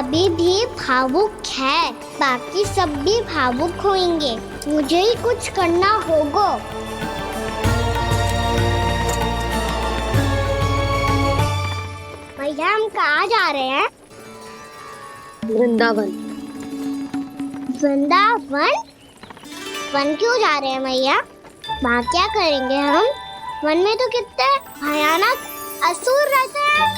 अभी भी भावुक है, बाकी सब भी भावुक होंगे। मुझे ही कुछ करना होगा। भैया हम कहाँ जा रहे हैं? वृंदावन। वृंदावन? वन क्यों जा रहे हैं भैया? वहाँ क्या करेंगे हम? वन में तो कितने भयानक असुर रहते हैं।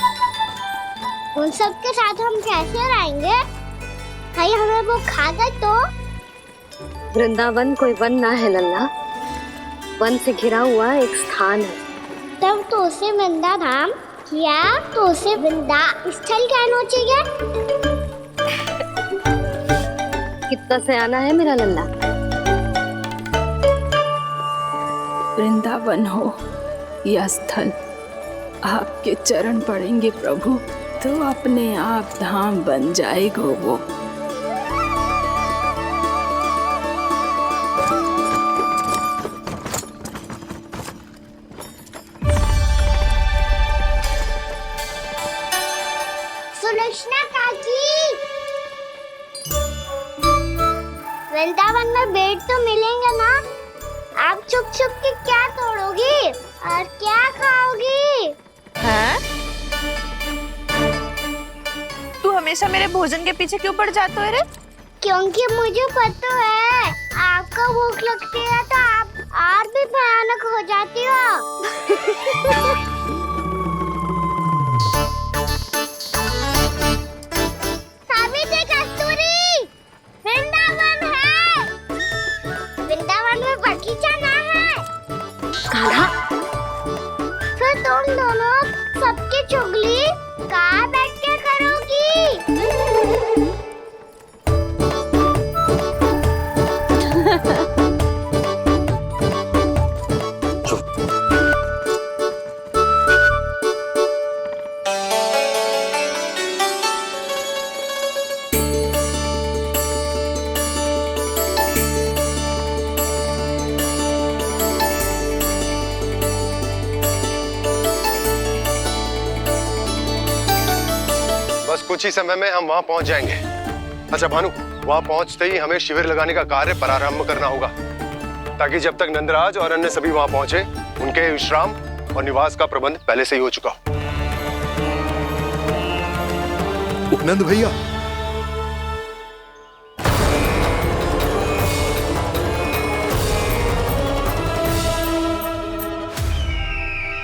उन सब के साथ हम कैसे रहेंगे? कहीं हमें वो खा गए तो? वृंदावन कोई वन ना है लल्ला, वन से घिरा हुआ एक स्थान है। तब तो उसे वृंदा धाम या तो उसे वृंदा स्थल कहना चाहिए। कितना सयाना है मेरा लल्ला। वृंदावन हो या स्थल, आपके चरण पड़ेंगे प्रभु तो अपने आप धाम बन जाएगा वो। सुलक्षणा काकी, वृंदावन में बेड तो मिलेंगे ना? आप छुप छुप के क्या तोड़ोगी और क्या खाओगी? हाँ? तू हमेशा मेरे भोजन के पीछे क्यों पड़ जाते हो रे? क्योंकि मुझे पता है आपको भूख लगती है तो आप और भी भयानक हो जाती हो। सावित्री कस्तूरी, वृंदावन है। वृंदावन में बगीचा ना है। कान्हा, फिर तुम दोनों सबकी चुगली कहाँ बैठ के करोगी? बस कुछ ही समय में हम वहां पहुंच जाएंगे। अच्छा भानु, वहां पहुंचते ही हमें शिविर लगाने का कार्य प्रारंभ करना होगा, ताकि जब तक नंदराज और अन्य सभी वहां पहुंचे उनके विश्राम और निवास का प्रबंध पहले से ही हो चुका हो। उपनंद भैया,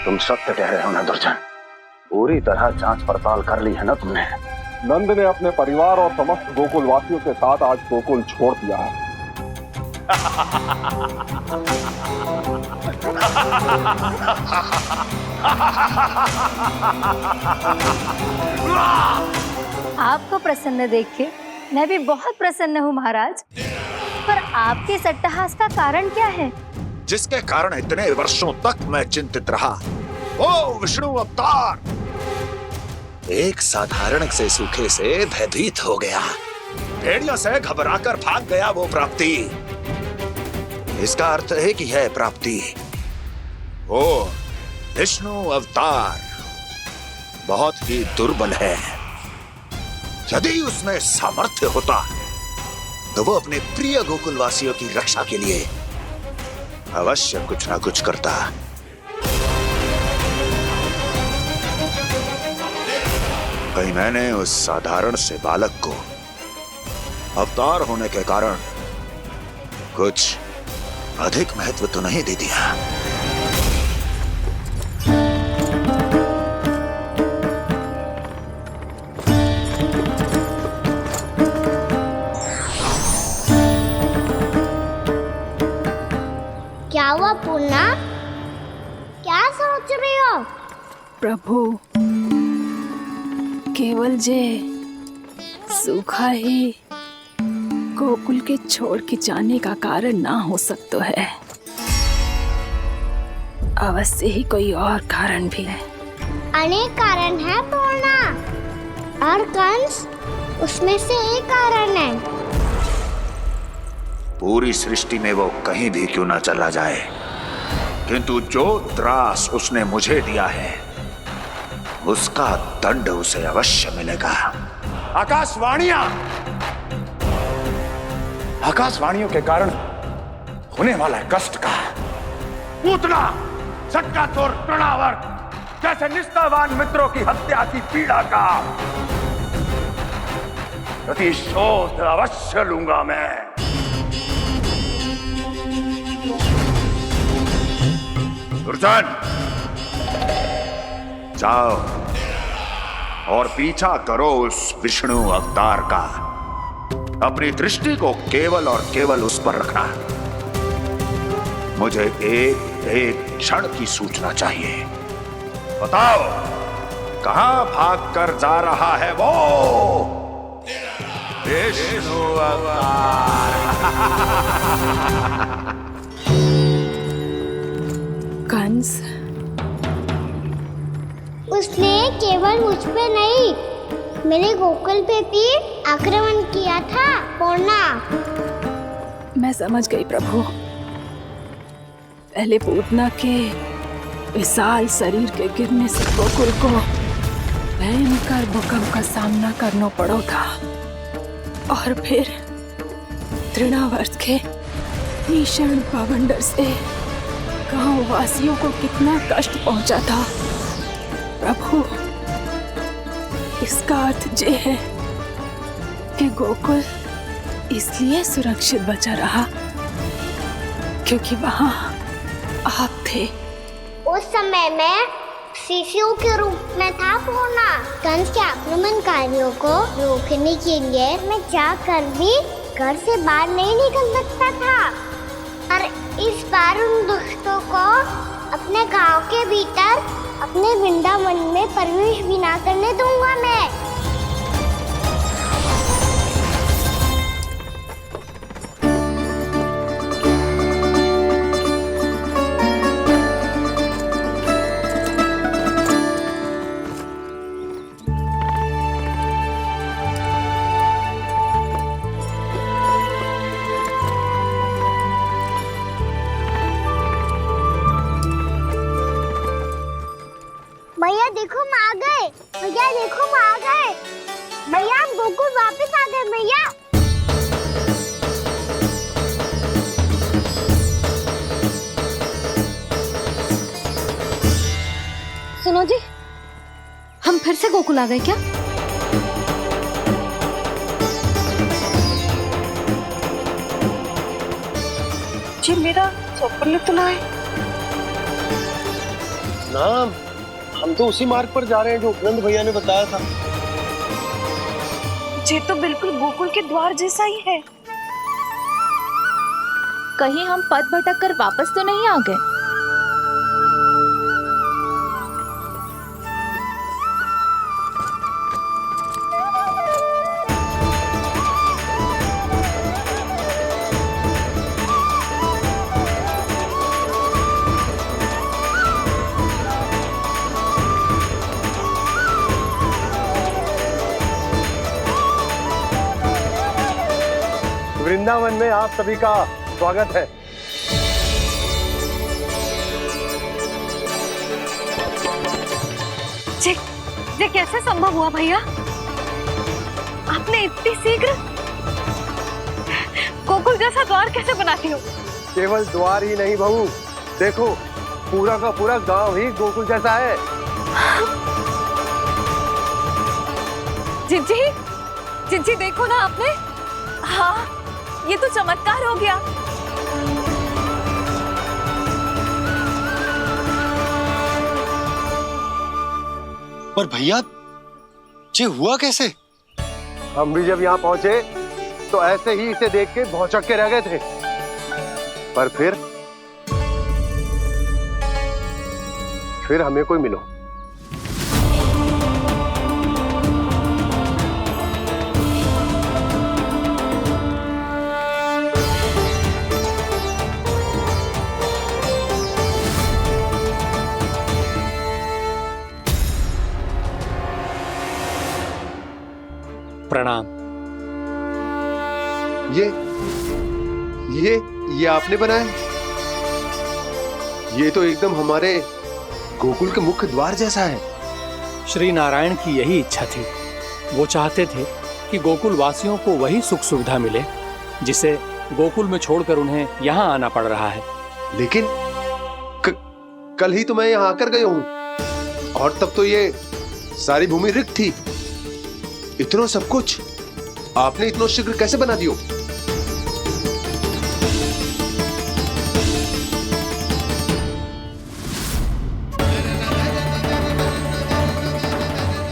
तुम सत्य कह रहे हो ना दुर्जन? पूरी तरह जांच पड़ताल कर ली है ना तुमने? नंद ने अपने परिवार और समस्त गोकुल वासियों के साथ आज गोकुल छोड़ दिया है। आपको प्रसन्न देख के मैं भी बहुत प्रसन्न हूँ महाराज। पर आपके इस अट्टहास का कारण क्या है? जिसके कारण इतने वर्षों तक मैं चिंतित रहा, ओ विष्णु अवतार, एक साधारण से सूखे से भयभीत हो गया, भेड़ियों से घबराकर भाग गया वो प्राप्ति। इसका अर्थ है कि यह प्राप्ति वो विष्णु अवतार बहुत ही दुर्बल है। यदि उसमें सामर्थ्य होता तो वो अपने प्रिय गोकुलवासियों की रक्षा के लिए अवश्य कुछ ना कुछ करता। कहीं मैंने उस साधारण से बालक को अवतार होने के कारण कुछ अधिक महत्व तो नहीं दे दिया। क्या हुआ पूर्णा? क्या सोच रही हो? प्रभु, केवल जे सूखा ही गोकुल के छोड़ के जाने का कारण ना हो सकता है, अवश्य ही कोई और कारण भी है। अनेक कारण है पूर्णा, और कंस उसमें से एक कारण है। पूरी सृष्टि में वो कहीं भी क्यों ना चला जाए, किंतु जो त्रास उसने मुझे दिया है उसका दंड उसे अवश्य मिलेगा। आकाशवाणियों के कारण होने वाला कष्ट का पूतना सटका तोड़ तृणावर जैसे निष्ठावान मित्रों की हत्या की पीड़ा का प्रतिशोध अवश्य लूंगा मैं। दुर्जन, जाओ और पीछा करो उस विष्णु अवतार का। अपनी दृष्टि को केवल और केवल उस पर रखना। मुझे एक एक क्षण की सूचना चाहिए। बताओ कहां भाग कर जा रहा है वो विष्णु अवतार? कंस, उसने केवल मुझ पे नहीं, मेरे गोकुल पे भी आक्रमण किया था पूर्णा। मैं समझ गई प्रभु। पहले पूतना के विशाल शरीर के गिरने से गोकुल को भयंकर भूकंप का सामना करना पड़ा था, और फिर तृणावर्त के भीषण पावंडर से गांव वासियों को कितना कष्ट पहुंचा था। प्रभु, इसका अर्थ ये है कि गोकुल इसलिए सुरक्षित बचा रहा क्योंकि वहां आप थे। उस समय मैं शिशु के रूप में था पूर्णा। कंस के आक्रमणकारियों को रोकने के लिए मैं जाकर भी घर से बाहर नहीं निकल सकता था, और इस बार उन दुष्टों को अपने गांव के भीतर अपने वृंदावन में प्रवेश भी ना करने दूंगा मैं। भैया देखो हम आ गए, भैया देखो हम आ गए, भैया हम गोकुल वापस आ गए भैया। सुनो जी, हम फिर से गोकुल आ गए क्या? जी मेरा चप्पल तो लाए। ना, हम तो उसी मार्ग पर जा रहे हैं जो उपनंद भैया ने बताया था। ये तो बिल्कुल गोकुल के द्वार जैसा ही है। कहीं हम पथ भटक कर वापस तो नहीं आ गए? वृंदावन में आप सभी का स्वागत है। ये कैसे संभव हुआ भैया? आपने इतनी शीघ्र गोकुल जैसा द्वार कैसे बनाती हो? केवल द्वार ही नहीं बहू, देखो पूरा का पूरा गांव ही गोकुल जैसा है। जिज्जी, जिज्जी देखो ना आपने। हाँ, ये तो चमत्कार हो गया। पर भैया ये हुआ कैसे? हम भी जब यहाँ पहुंचे तो ऐसे ही इसे देख के भौचक के रह गए थे, पर फिर हमें कोई मिलो। प्रणाम। ये आपने बनाया? ये तो एकदम हमारे गोकुल के मुख्य द्वार जैसा है। श्री नारायण की यही इच्छा थी। वो चाहते थे कि गोकुल वासियों को वही सुख सुविधा मिले जिसे गोकुल में छोड़कर उन्हें यहाँ आना पड़ रहा है। लेकिन कल ही तो मैं यहाँ आकर गया हूँ और तब तो ये सारी भूमि रिक्त थी। इतना सब कुछ आपने इतना शीघ्र कैसे बना दियो?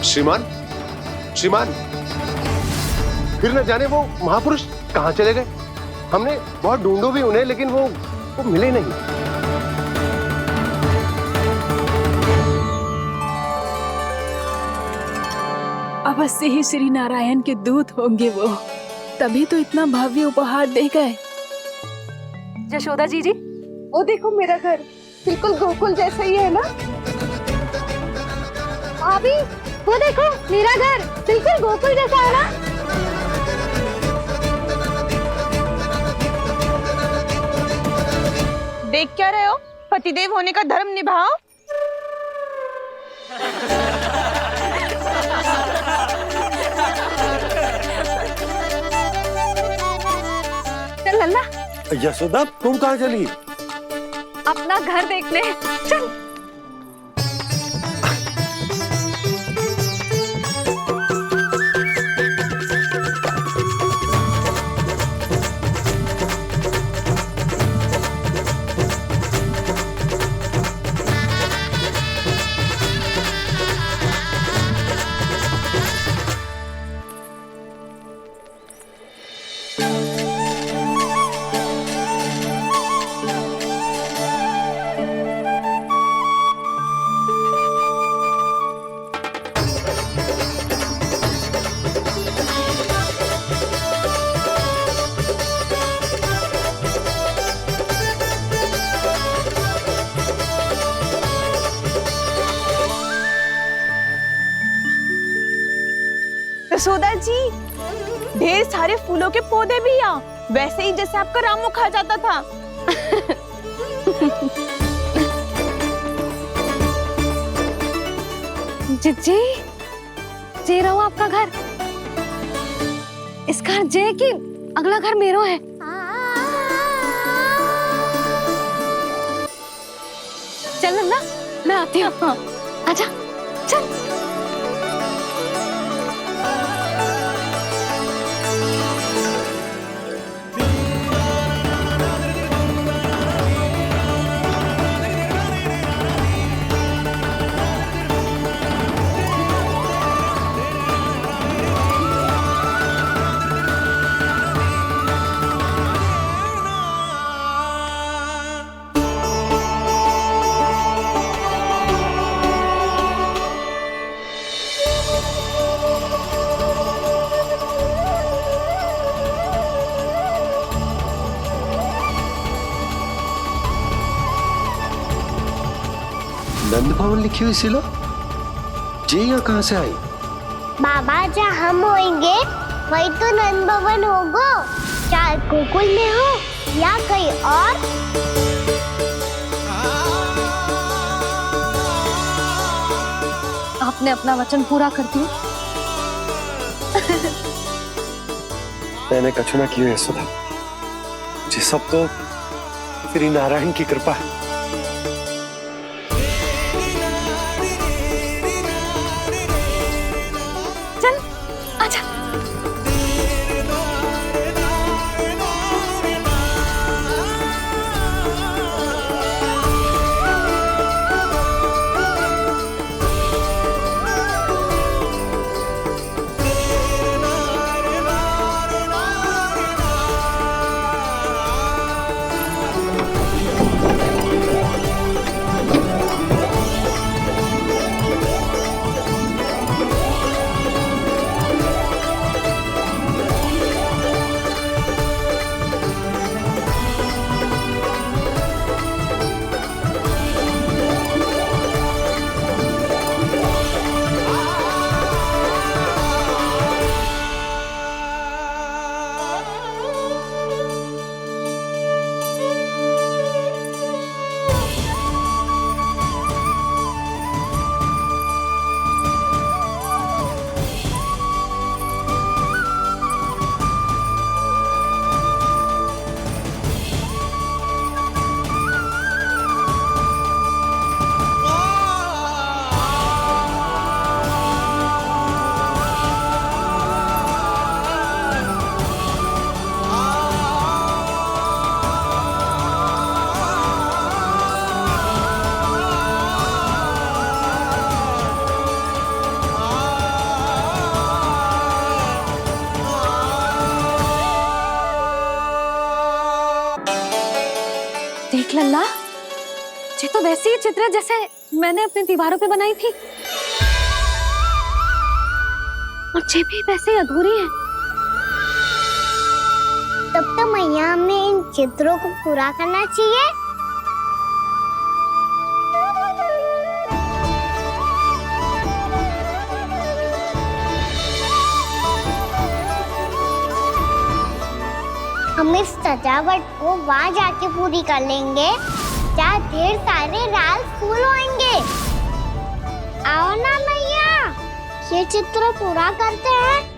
श्रीमान, श्रीमान, फिर न जाने वो महापुरुष कहां चले गए। हमने बहुत ढूंढो भी उन्हें, लेकिन वो मिले नहीं। अवश्य ही श्री नारायण के दूत होंगे वो, तभी तो इतना भव्य उपहार दे गए। यशोदा जी, वो देखो मेरा घर बिल्कुल गोकुल जैसा ही है ना। भाभी, वो देखो मेरा घर बिल्कुल गोकुल जैसा है ना। देख क्या रहे हो? पतिदेव होने का धर्म निभाओ। चल लल्ला, यशोदा तुम कहाँ चली? अपना घर देखने चल। यशोदा जी, ढेर सारे फूलों के पौधे भी यहाँ, वैसे ही जैसे आपका रामू खा जाता था। जी, जे रहो आपका घर। इस घर जे की अगला घर मेरो है। चल ना, मैं आती हूँ। आजा, चल। नंद भवन लिखी हुई सिलो जी यहाँ कहाँ से आई? बाबा, जहाँ हम होंगे वही तो नंद भवन होगा, चाहे गोकुल में हो या कहीं और। आपने अपना वचन पूरा कर दिया। मैंने कछु ना किया यशोदा, ये सब तो श्री नारायण की कृपा है। चल, आजा। देख लल्ला, ये तो वैसी ही चित्र है जैसे मैंने अपनी दीवारों पे बनाई थी, और ये भी वैसे ही अधूरी है। तब तो मैया हमें इन चित्रों को पूरा करना चाहिए। हम इस सजावट को वहाँ जाके पूरी कर लेंगे जहाँ ढेर सारे लाल फूल होंगे। आओ ना मैया, ये चित्र पूरा करते हैं।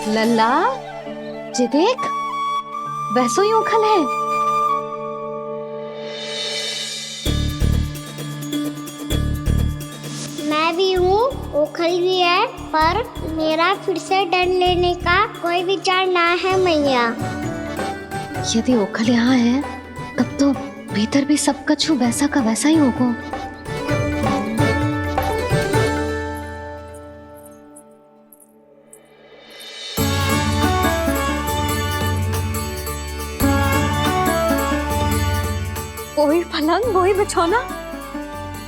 लल्ला, ये देख, वैसो ही उखल है। मैं भी हूँ, ओखल भी है, पर मेरा फिर से डर लेने का कोई विचार ना है मैया। यदि ओखल यहाँ है, तब तो भीतर भी सब कछु वैसा का वैसा ही होगा। वही पलंग, वही बिछौना,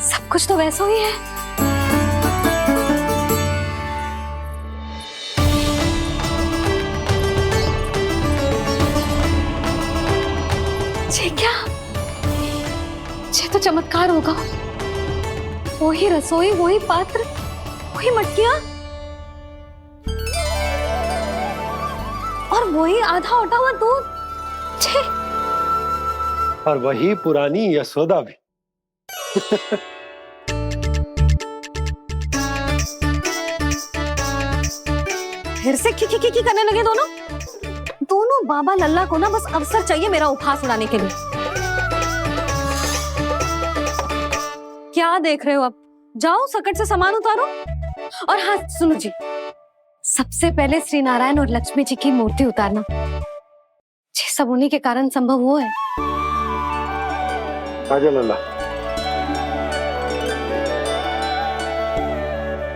सब कुछ तो वैसा ही है। ये क्या? ये तो चमत्कार होगा। वही रसोई, वही पात्र, वही मटकियां, और वही आधा उटा हुआ दूध। छे! और वही पुरानी यशोदा भी। फिर से की करने लगे दोनों बाबा लल्ला को ना बस अवसर चाहिए मेरा उपहास उड़ाने के लिए। क्या देख रहे हो? अब जाओ, सकट से सामान उतारो। और हाँ सुनो जी, सबसे पहले श्री नारायण और लक्ष्मी जी की मूर्ति उतारना। ये सब उन्हीं के कारण संभव हुआ है। आजा लल्ला।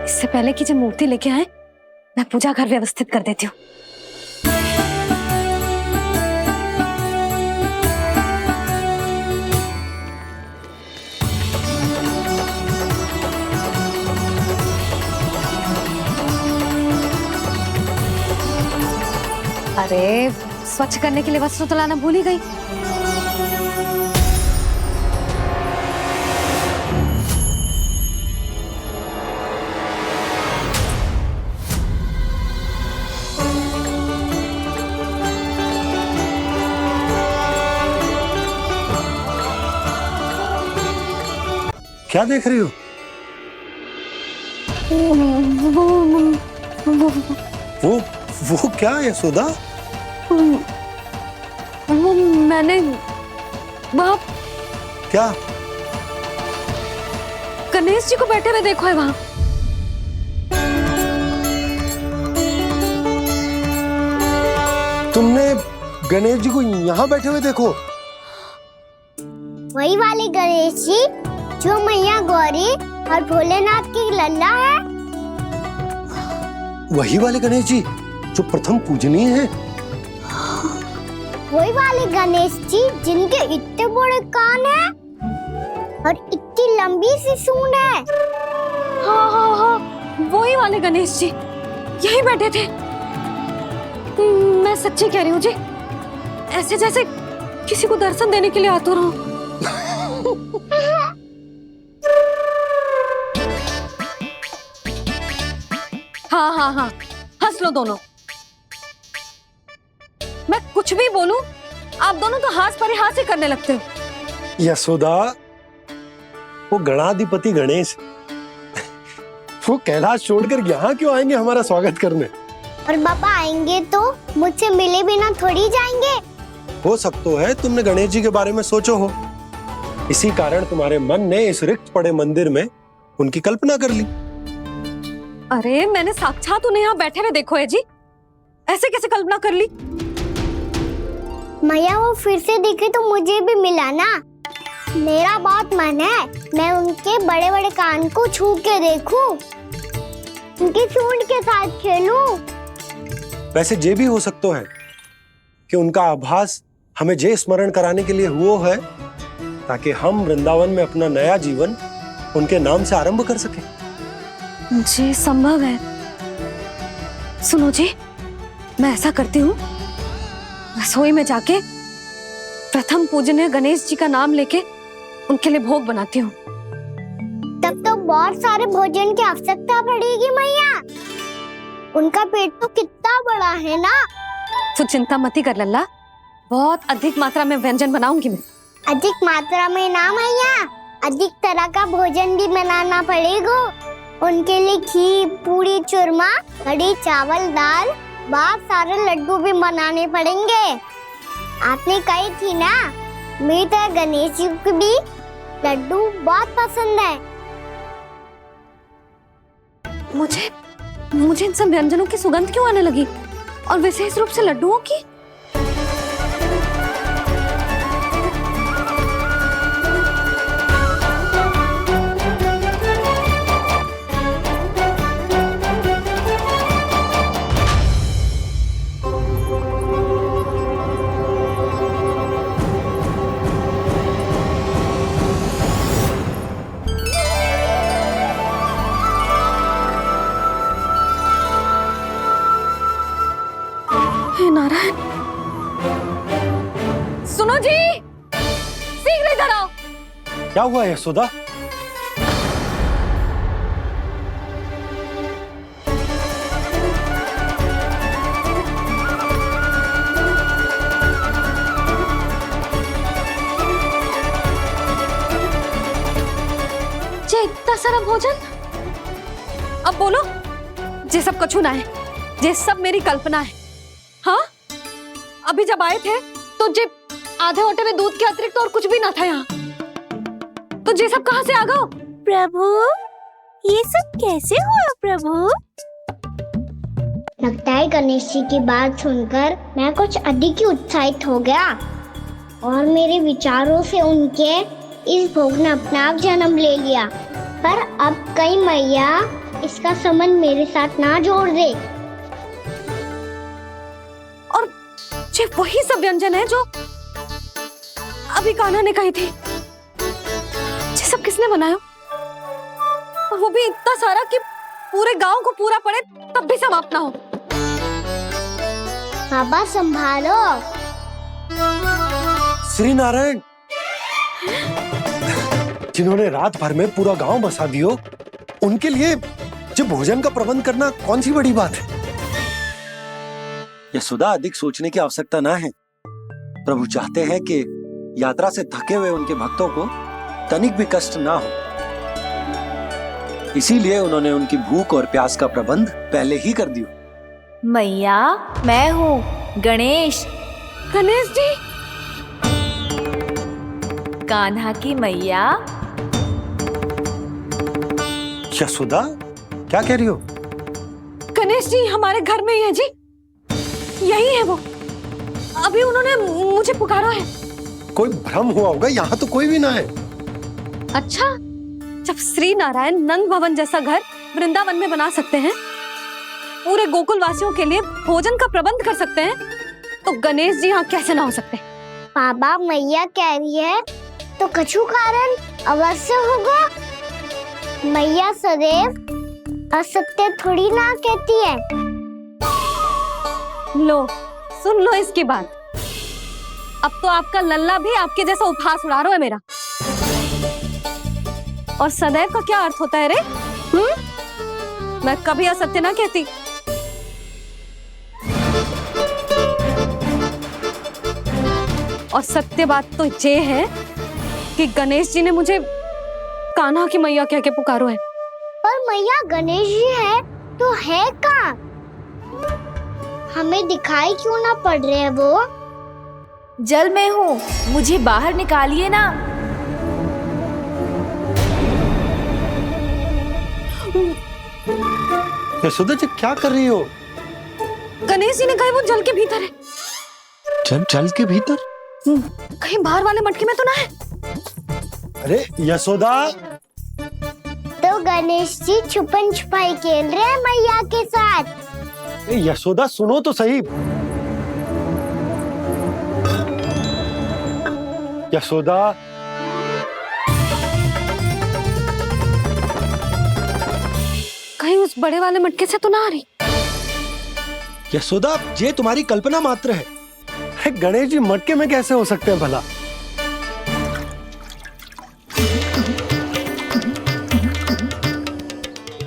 इससे पहले कि जो मूर्ति लेके आए, मैं पूजा घर व्यवस्थित कर देती हूँ। अरे, स्वच्छ करने के लिए वस्त्र तो लाना भूल ही गई। क्या देख रही हो? वो क्या यशोदा? वो मैंने बाप क्या? गणेश जी को बैठे हुए देखो है वहां। तुमने गणेश जी को यहाँ बैठे हुए देखो? वही वाले गणेश जी जो मैया गौरी और भोलेनाथ की लल्ला है। वही वाले गणेश जी जो प्रथम पूजनीय है। वही वाले गणेश जी जिनके इतने बड़े कान हैं और इतनी लंबी सी सूंड है। हाँ, वही वाले गणेश जी यही बैठे थे। मैं सच्ची कह रही हूँ जी, ऐसे जैसे किसी को दर्शन देने के लिए आतुर हूँ। हाँ, हंस लो दोनों। मैं कुछ भी बोलूं, आप दोनों तो हाथ पर हाथ ही करने लगते हो। यशोदा, वो गणाधिपति गणेश वो कैलाश छोड़कर यहाँ क्यों आएंगे हमारा स्वागत करने? और पापा आएंगे तो मुझसे मिले बिना थोड़ी जाएंगे। हो सकता है तुमने गणेश जी के बारे में सोचो हो, इसी कारण तुम्हारे मन ने इस रिक्त पड़े मंदिर में उनकी कल्पना कर ली। अरे मैंने साक्षात उन्हें यहाँ बैठे हुए देखो है जी, ऐसे कैसे कल्पना कर ली? मैया वो फिर से दिखे तो मुझे भी मिला ना। मेरा बहुत मन है मैं उनके बड़े बड़े कान को छू के देखूं, उनकी सूंड के साथ खेलूं। वैसे ये भी हो सकता है कि उनका आभास हमें जे स्मरण कराने के लिए हुआ है ताकि हम वृंदावन में अपना नया जीवन उनके नाम से आरंभ कर सके। जी संभव है। सुनो जी, मैं ऐसा करती हूँ, रसोई में जाके प्रथम पूजनीय गणेश जी का नाम लेके उनके लिए भोग बनाती हूँ। तब तो बहुत सारे भोजन की आवश्यकता पड़ेगी मैया, उनका पेट तो कितना बड़ा है ना। तू चिंता मत कर लल्ला, बहुत अधिक मात्रा में व्यंजन बनाऊंगी मैं। अधिक मात्रा में ना मैया, अधिक तरह का भोजन भी बनाना पड़ेगा। उनके लिए खीर, पूरी, चूरमा, कढ़ी, चावल, दाल, बहुत सारे लड्डू भी बनाने पड़ेंगे। आपने कही थी ना, मेरी तरह गणेश जी को भी लड्डू बहुत पसंद है। मुझे इन सब व्यंजनों की सुगंध क्यों आने लगी, और विशेष रूप से लड्डुओं की? नारायण, सुनो जी, शीघ्र इधर आओ। क्या हुआ यशोदा? जे इतना सारा भोजन, अब बोलो, जे सब कछु ना है, जे सब मेरी कल्पना है। हाँ, अभी जब आए थे तो जे आधे ओटे में दूध के अतिरिक्त और कुछ भी ना था यहाँ, तो जे सब कहाँ से आ गए? प्रभु, ये सब कैसे हुआ प्रभु? लगता है गणेश जी की बात सुनकर मैं कुछ अधिक ही उत्साहित हो गया और मेरे विचारों से उनके इस भोग ने अपना आप जन्म ले लिया। पर अब कहीं मैया इसका संबंध मेरे साथ ना जोड़ दे। और ये वही सब व्यंजन है जो अभी कान्हा ने कही थी। ये सब किसने बनाया? और वो भी इतना सारा कि पूरे गांव को पूरा पड़े तब भी समाप्त ना हो। बाबा संभालो। श्री नारायण, जिन्होंने रात भर में पूरा गांव बसा दियो, उनके लिए जो भोजन का प्रबंध करना कौन सी बड़ी बात है? यशोदा, अधिक सोचने की आवश्यकता ना है। प्रभु चाहते हैं कि यात्रा से थके हुए उनके भक्तों को तनिक भी कष्ट ना हो, इसीलिए उन्होंने उनकी भूख और प्यास का प्रबंध पहले ही कर दिया। मैया, मैं हूँ गणेश। गणेश जी, कान्हा की मैया। यशोदा, क्या कह रही हो? गणेश जी हमारे घर में ही है जी, यही है वो। अभी उन्होंने मुझे पुकारा है। कोई भ्रम हुआ होगा, यहाँ तो कोई भी ना है। अच्छा, जब श्री नारायण नंद भवन जैसा घर वृंदावन में बना सकते हैं, पूरे गोकुल वासियों के लिए भोजन का प्रबंध कर सकते हैं, तो गणेश जी यहाँ कैसे ना हो सकते? बाबा, मैया कह रही है तो कछु कारण अवश्य होगा। मैया सदैव असत्य थोड़ी ना कहती है। लो, सुन लो इसकी बात। अब तो आपका लल्ला भी आपके जैसा उपहास उड़ा रहा है मेरा। और सदैव का क्या अर्थ होता है रे? मैं कभी असत्य ना कहती। और सत्य बात तो ये है कि गणेश जी ने मुझे कान्हा की मैया कह के पुकारो है। पर मैया गणेश जी है तो है कहाँ? हमें दिखाई क्यों ना पड़ रहे हैं वो? जल में हूँ, मुझे बाहर निकालिए ना। यशोदा जी क्या कर रही हो? गणेश जी ने कहा वो जल के भीतर है। जल के भीतर? कहीं बाहर वाले मटके में तो ना है? अरे यशोदा! तो गणेश जी छुपन छुपाई खेल रहे हैं मैया के साथ। यशोदा सुनो तो सही। यशोदा, कहीं उस बड़े वाले मटके से तो ना आ रही? यशोदा ये तुम्हारी कल्पना मात्र है। गणेश जी मटके में कैसे हो सकते हैं भला?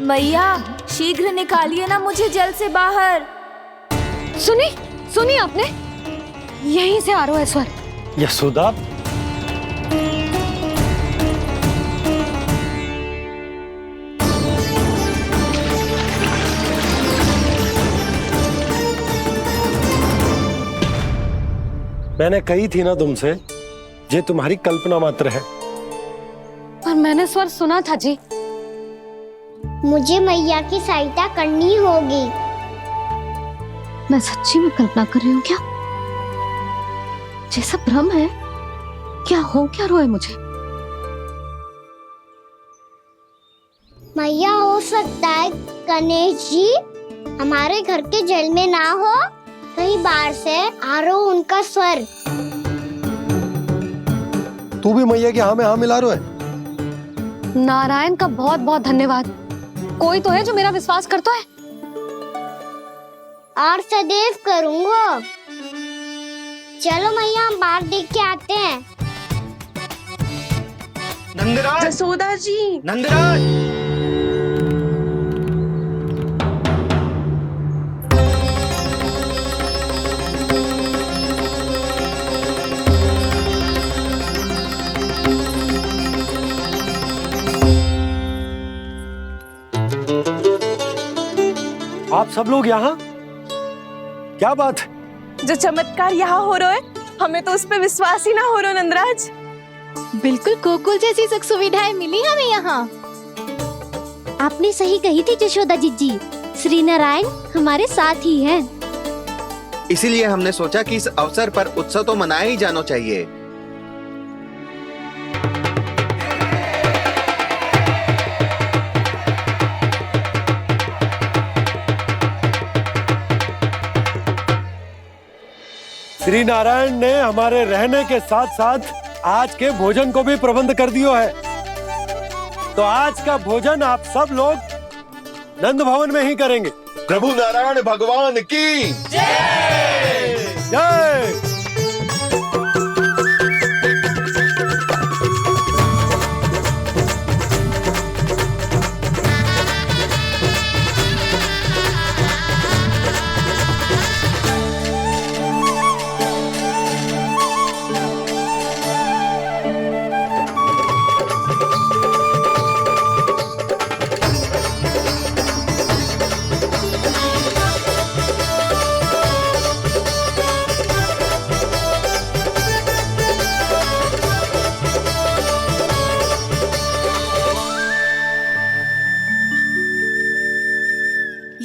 मैया शीघ्र निकालिए ना मुझे जल से बाहर। सुनी आपने? यहीं से आ रहा है स्वर। यशोदा, मैंने कही थी ना तुमसे, ये तुम्हारी कल्पना मात्र है। पर मैंने स्वर सुना था जी। मुझे मैया की सहायता करनी होगी। मैं सच्ची में कल्पना कर रही हूँ क्या? ये सब भ्रम है क्या? हो क्या रहा है मुझे? मैया हो सकता है गणेश जी हमारे घर के जल में ना हो, कहीं बाहर से आ रहा हो उनका स्वर। तू भी मैया के हाँ में हाँ मिला रहा है। नारायण का बहुत बहुत धन्यवाद। कोई तो है जो मेरा विश्वास करता है। और सदैव करूंगा। चलो मैया हम बाहर देख के आते हैं। नंदराज! जसोदा जी! नंदराज! आप सब लोग यहाँ? क्या बात है? जो चमत्कार यहाँ हो रहा है, हमें तो उस पे विश्वास ही ना हो रहा नंदराज। बिल्कुल गोकुल जैसी सुख सुविधाएं मिली हमें यहाँ। आपने सही कही थी जशोदा जीजी, श्री नारायण हमारे साथ ही हैं। इसीलिए हमने सोचा कि इस अवसर पर उत्सव तो मनाया ही जाना चाहिए। श्री नारायण ने हमारे रहने के साथ साथ आज के भोजन को भी प्रबंध कर दियो है। तो आज का भोजन आप सब लोग नंद भवन में ही करेंगे। प्रभु नारायण भगवान की जय जय।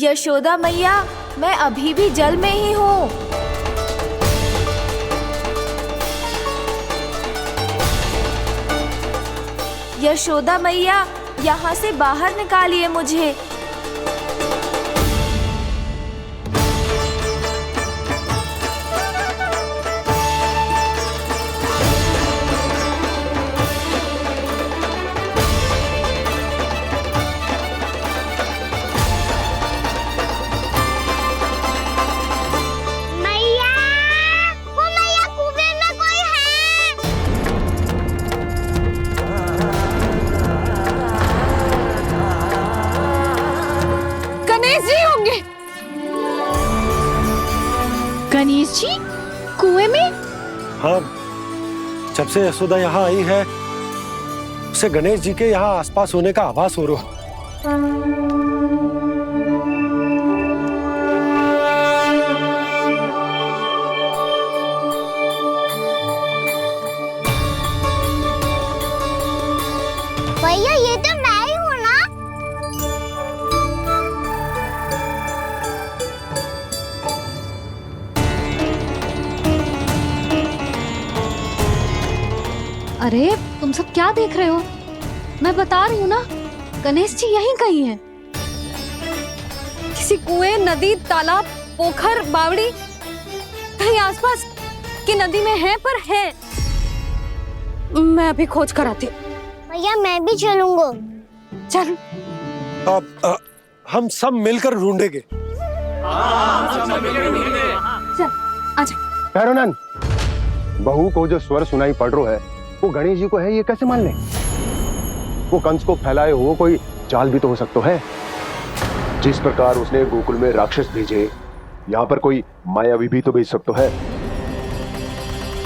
यशोदा मैया, मैं अभी भी जल में ही हूँ। यशोदा मैया, यहाँ से बाहर निकालिए मुझे। गणेश जी होंगे। गणेश जी कुएं में? हाँ, जब से यशोदा यहाँ आई है उसे गणेश जी के यहाँ आसपास होने का आभास हो रहा। भैया ये तो मैं ही हूँ ना। अरे तुम सब क्या देख रहे हो? मैं बता रही हूँ ना, गणेश जी यहीं कहीं हैं। किसी कुएं, नदी, तालाब, पोखर, बावड़ी कहीं आसपास की नदी में है, पर है। मैं अभी खोज कर आती हूँ। भैया मैं भी चलूंगा। चल। अब हम सब मिलकर ढूंढेंगे। चल आजा। भैरवनंद, बहू को जो स्वर सुनाई पड़ रहा है वो गणेश जी को है, ये कैसे मान ले? वो कंस को फैलाए हुए कोई चाल भी तो हो सकता है। जिस प्रकार उसने गोकुल में राक्षस भेजे, यहाँ पर कोई मायावी भी तो भेज सकता है।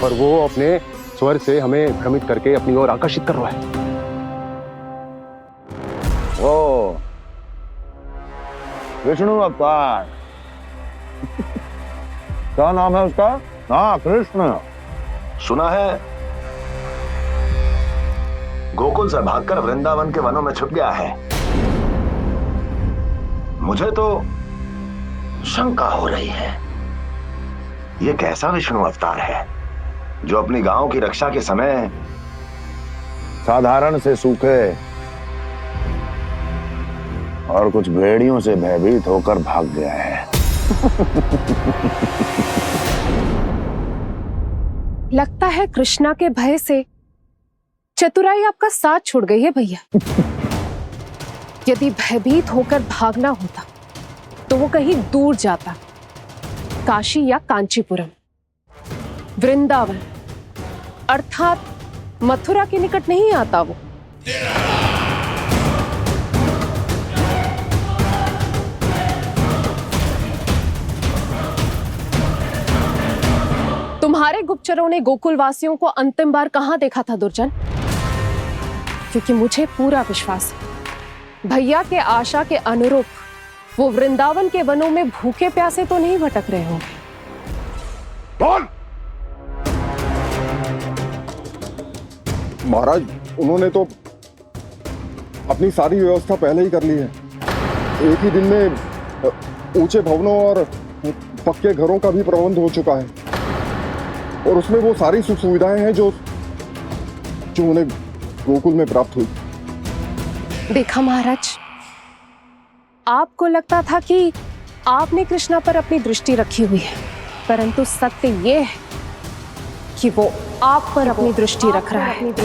पर वो अपने स्वर से हमें भ्रमित करके अपनी ओर आकर्षित कर रहा है। ओ विष्णु अवतार। क्या नाम है उसका? हाँ, कृष्ण। सुना है गोकुल से भागकर वृंदावन के वनों में छुप गया है। मुझे तो शंका हो रही है, ये कैसा विष्णु अवतार है जो अपनी गांव की रक्षा के समय साधारण से सूखे और कुछ भेड़ियों से भयभीत होकर भाग गया है। लगता है कृष्णा के भय से चतुराई आपका साथ छोड़ गई है भैया। यदि भयभीत होकर भागना होता तो वो कहीं दूर जाता, काशी या कांचीपुरम, वृंदावन अर्थात मथुरा के निकट नहीं आता वो। तुम्हारे गुप्तचरों ने गोकुल वासियों को अंतिम बार कहां देखा था दुर्जन? क्योंकि मुझे पूरा विश्वास है भैया के आशा के अनुरूप वो वृंदावन के वनों में भूखे प्यासे तो नहीं भटक रहे होंगे। बोल। महाराज, उन्होंने तो अपनी सारी व्यवस्था पहले ही कर ली है। एक ही दिन में ऊंचे भवनों और पक्के घरों का भी प्रबंध हो चुका है और उसमें वो सारी सुख सुविधाएं हैं जो उन्हें गोकुल में प्राप्त हुई। देखा महाराज, आपको लगता था कि आपने कृष्णा पर अपनी दृष्टि रखी हुई है, परंतु सत्य ये है कि वो आप पर अपनी दृष्टि रख रहा है।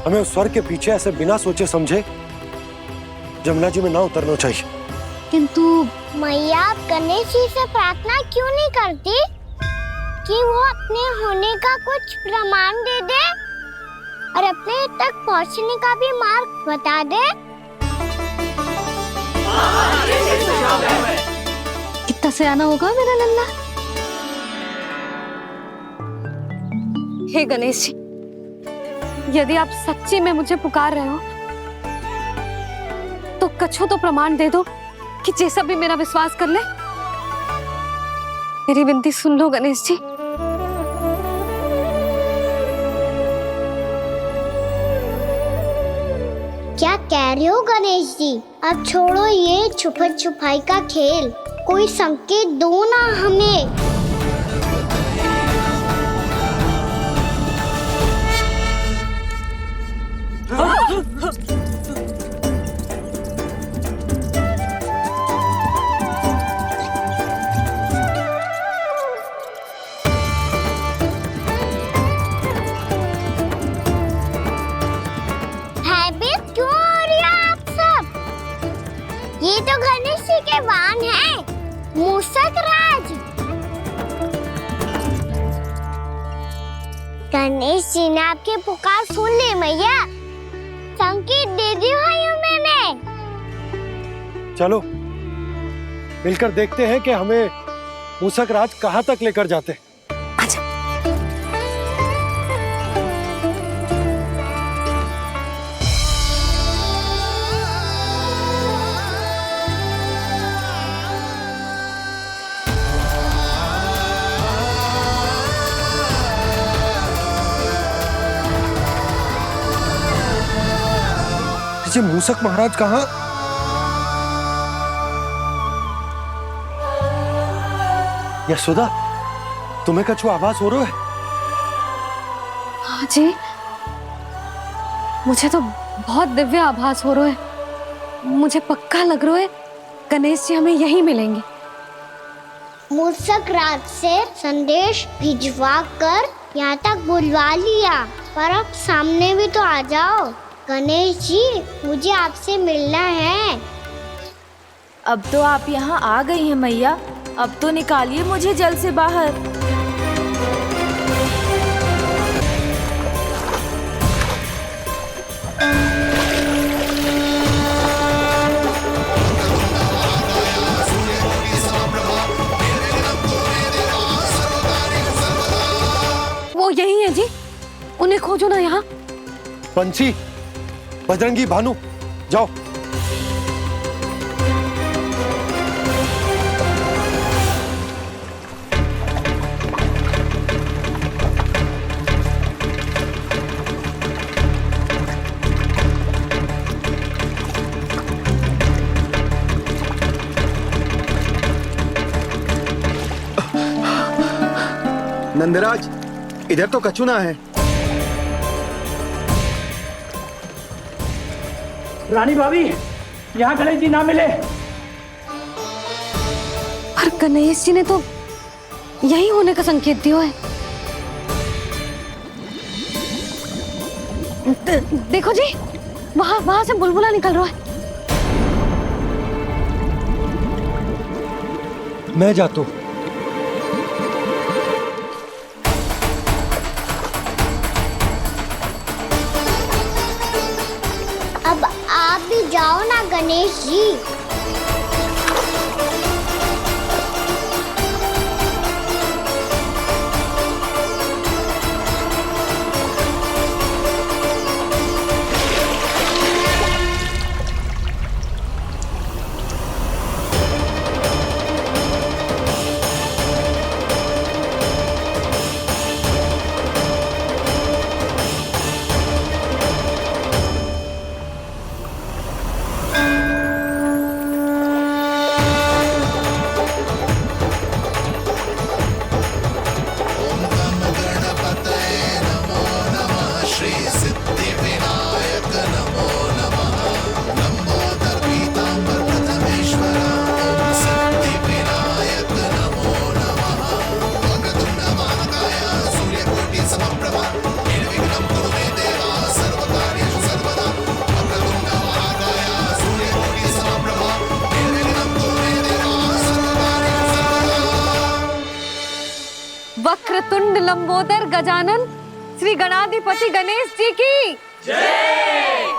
हमें उस स्वर के पीछे ऐसे बिना सोचे समझे जमुना जी में ना उतरना चाहिए। किंतु मैया, आप गणेश जी से प्रार्थना क्यों नहीं करती कि वो अपने होने का कुछ प्रमाण दे दे और अपने तक पहुंचने का भी मार्ग बता दे? कितना सयाना होगा मेरा लल्ला। हे गणेश जी, यदि आप सच्ची में मुझे पुकार रहे हो तो कछो तो प्रमाण दे दो कि जैसा भी मेरा विश्वास कर ले। मेरी विनती सुन लो गणेश जी। क्या कह रहे हो गणेश जी? अब छोड़ो ये छुपन छुपाई का खेल, कोई संकेत दो ना हमें। हैबिट क्यों हो रही है आप सब? ये तो गणेश जी के वाहन हैं, मूषक राज। गणेश जी ने आपकी पुकार सुन ली मैया, संकेत दे दी भाइयों मैंने। चलो मिलकर देखते हैं कि हमें मूषक राज कहाँ तक लेकर जाते हैं। ये मूषक महाराज कहाँ? यशोदा, तुम्हें कछु आभास हो रहा है? हाँ जी, मुझे तो बहुत दिव्य आभास हो रहा है। मुझे पक्का लग रहा है गणेश जी हमें यहीं मिलेंगे। मूषक राज से संदेश भिजवा कर यहाँ तक बुलवा लिया, पर अब सामने भी तो आ जाओ। गणेश जी, मुझे आपसे मिलना है। अब तो आप यहाँ आ गई हैं मैया, अब तो निकालिए मुझे जल से बाहर। वो यही है जी, उन्हें खोजो ना यहाँ। पंछी, बजरंगी, भानु, जाओ। नंदराज, इधर तो कछुना है। रानी भाभी, यहाँ गणेश जी ना मिले। पर गणेश जी ने तो यही होने का संकेत दिया है। देखो जी, वहां से बुलबुला निकल रहा है। मैं जाता हूँ। अब आप भी जाओ ना गणेश जी। वक्रतुंड लंबोदर गजानन श्री गणाधिपति गणेश जी की जय।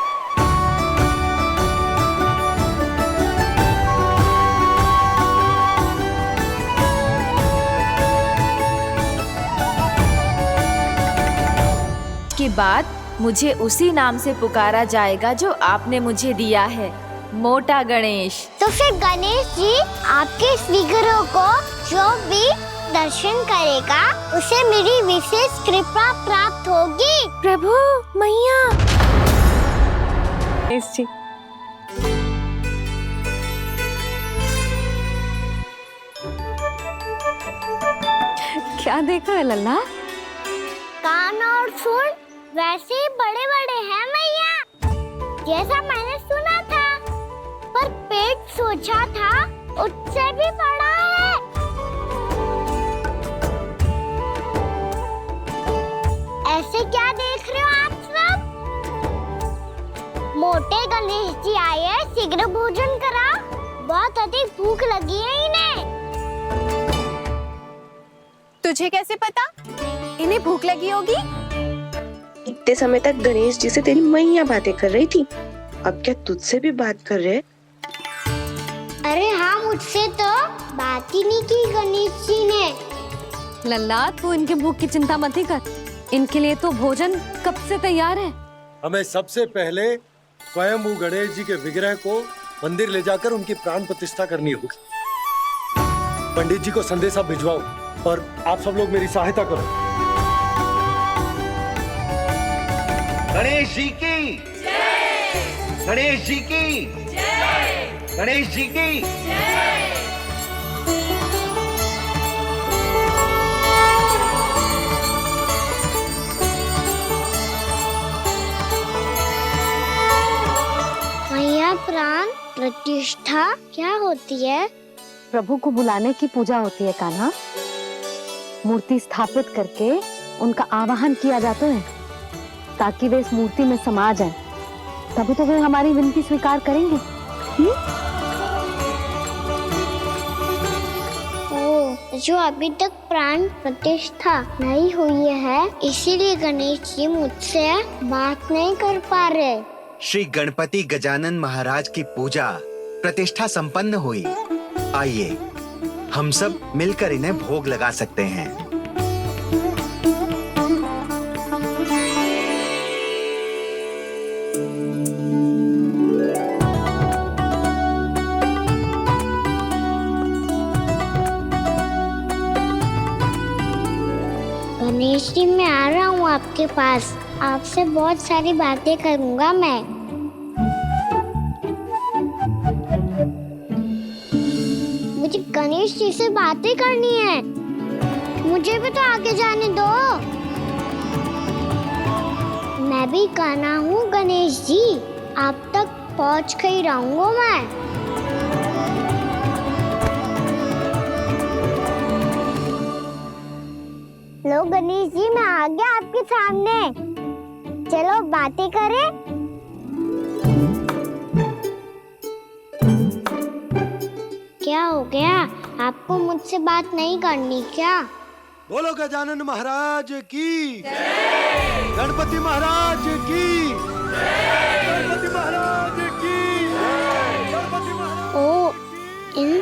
के बाद मुझे उसी नाम से पुकारा जाएगा जो आपने मुझे दिया है, मोटा गणेश। तो फिर गणेश जी, आपके इस विग्रह को जो भी दर्शन करेगा उसे मेरी विशेष कृपा प्राप्त होगी। प्रभु, मैया। गणेश जी, क्या देखा है लल्ला? कान और सुन वैसे ही बड़े बड़े हैं मैया। जैसा मैंने सुना था, पर पेट सोचा था उससे भी बड़ा है। ऐसे क्या देख रहे हो आप सब? मोटे गणेश जी आए हैं, शीघ्र भोजन करा, बहुत अधिक भूख लगी है इन्हें। तुझे कैसे पता इन्हें भूख लगी होगी? इतने समय तक गणेश जी से तेरी मैया बातें कर रही थी, अब क्या तुझसे भी बात कर रहे? अरे हाँ, मुझसे तो बात ही नहीं की गणेश जी ने। लल्ला, तू इनके भूख की चिंता मत ही कर, इनके लिए तो भोजन कब से तैयार है। हमें सबसे पहले स्वयं गणेश जी के विग्रह को मंदिर ले जाकर उनकी प्राण प्रतिष्ठा करनी होगी। पंडित जी को संदेशा भिजवाओ और आप सब लोग मेरी सहायता करो। गणेश जी की जय! गणेश जी की जय! गणेश जी की जय! मैया, प्राण प्रतिष्ठा क्या होती है? प्रभु को बुलाने की पूजा होती है कान्हा। मूर्ति स्थापित करके उनका आवाहन किया जाता है ताकि वे इस मूर्ति में समा जाएं। तभी तो वे हमारी विनती स्वीकार करेंगे। ओ, जो अभी तक प्राण प्रतिष्ठा नहीं हुई है, इसीलिए गणेश जी मुझसे बात नहीं कर पा रहे। श्री गणपति गजानन महाराज की पूजा प्रतिष्ठा संपन्न हुई। आइए हम सब मिलकर इन्हें भोग लगा सकते हैं। गणेश जी, मैं आ रहा हूँ आपके पास, आपसे बहुत सारी बातें करूँगा मैं। मुझे गणेश जी से बातें करनी है, मुझे भी तो आगे जाने दो। मैं भी कान्हा हूँ गणेश जी, आप तक पहुँच कर ही रहूँगा मैं। लो गणेश जी, मैं आ गया आपके सामने, चलो बातें करें। क्या हो गया, आपको मुझसे बात नहीं करनी क्या? बोलो गजानन महाराज की जय! गणपति महाराज की जय! गणपति महाराज की जय! गणपति महाराज। ओ, इन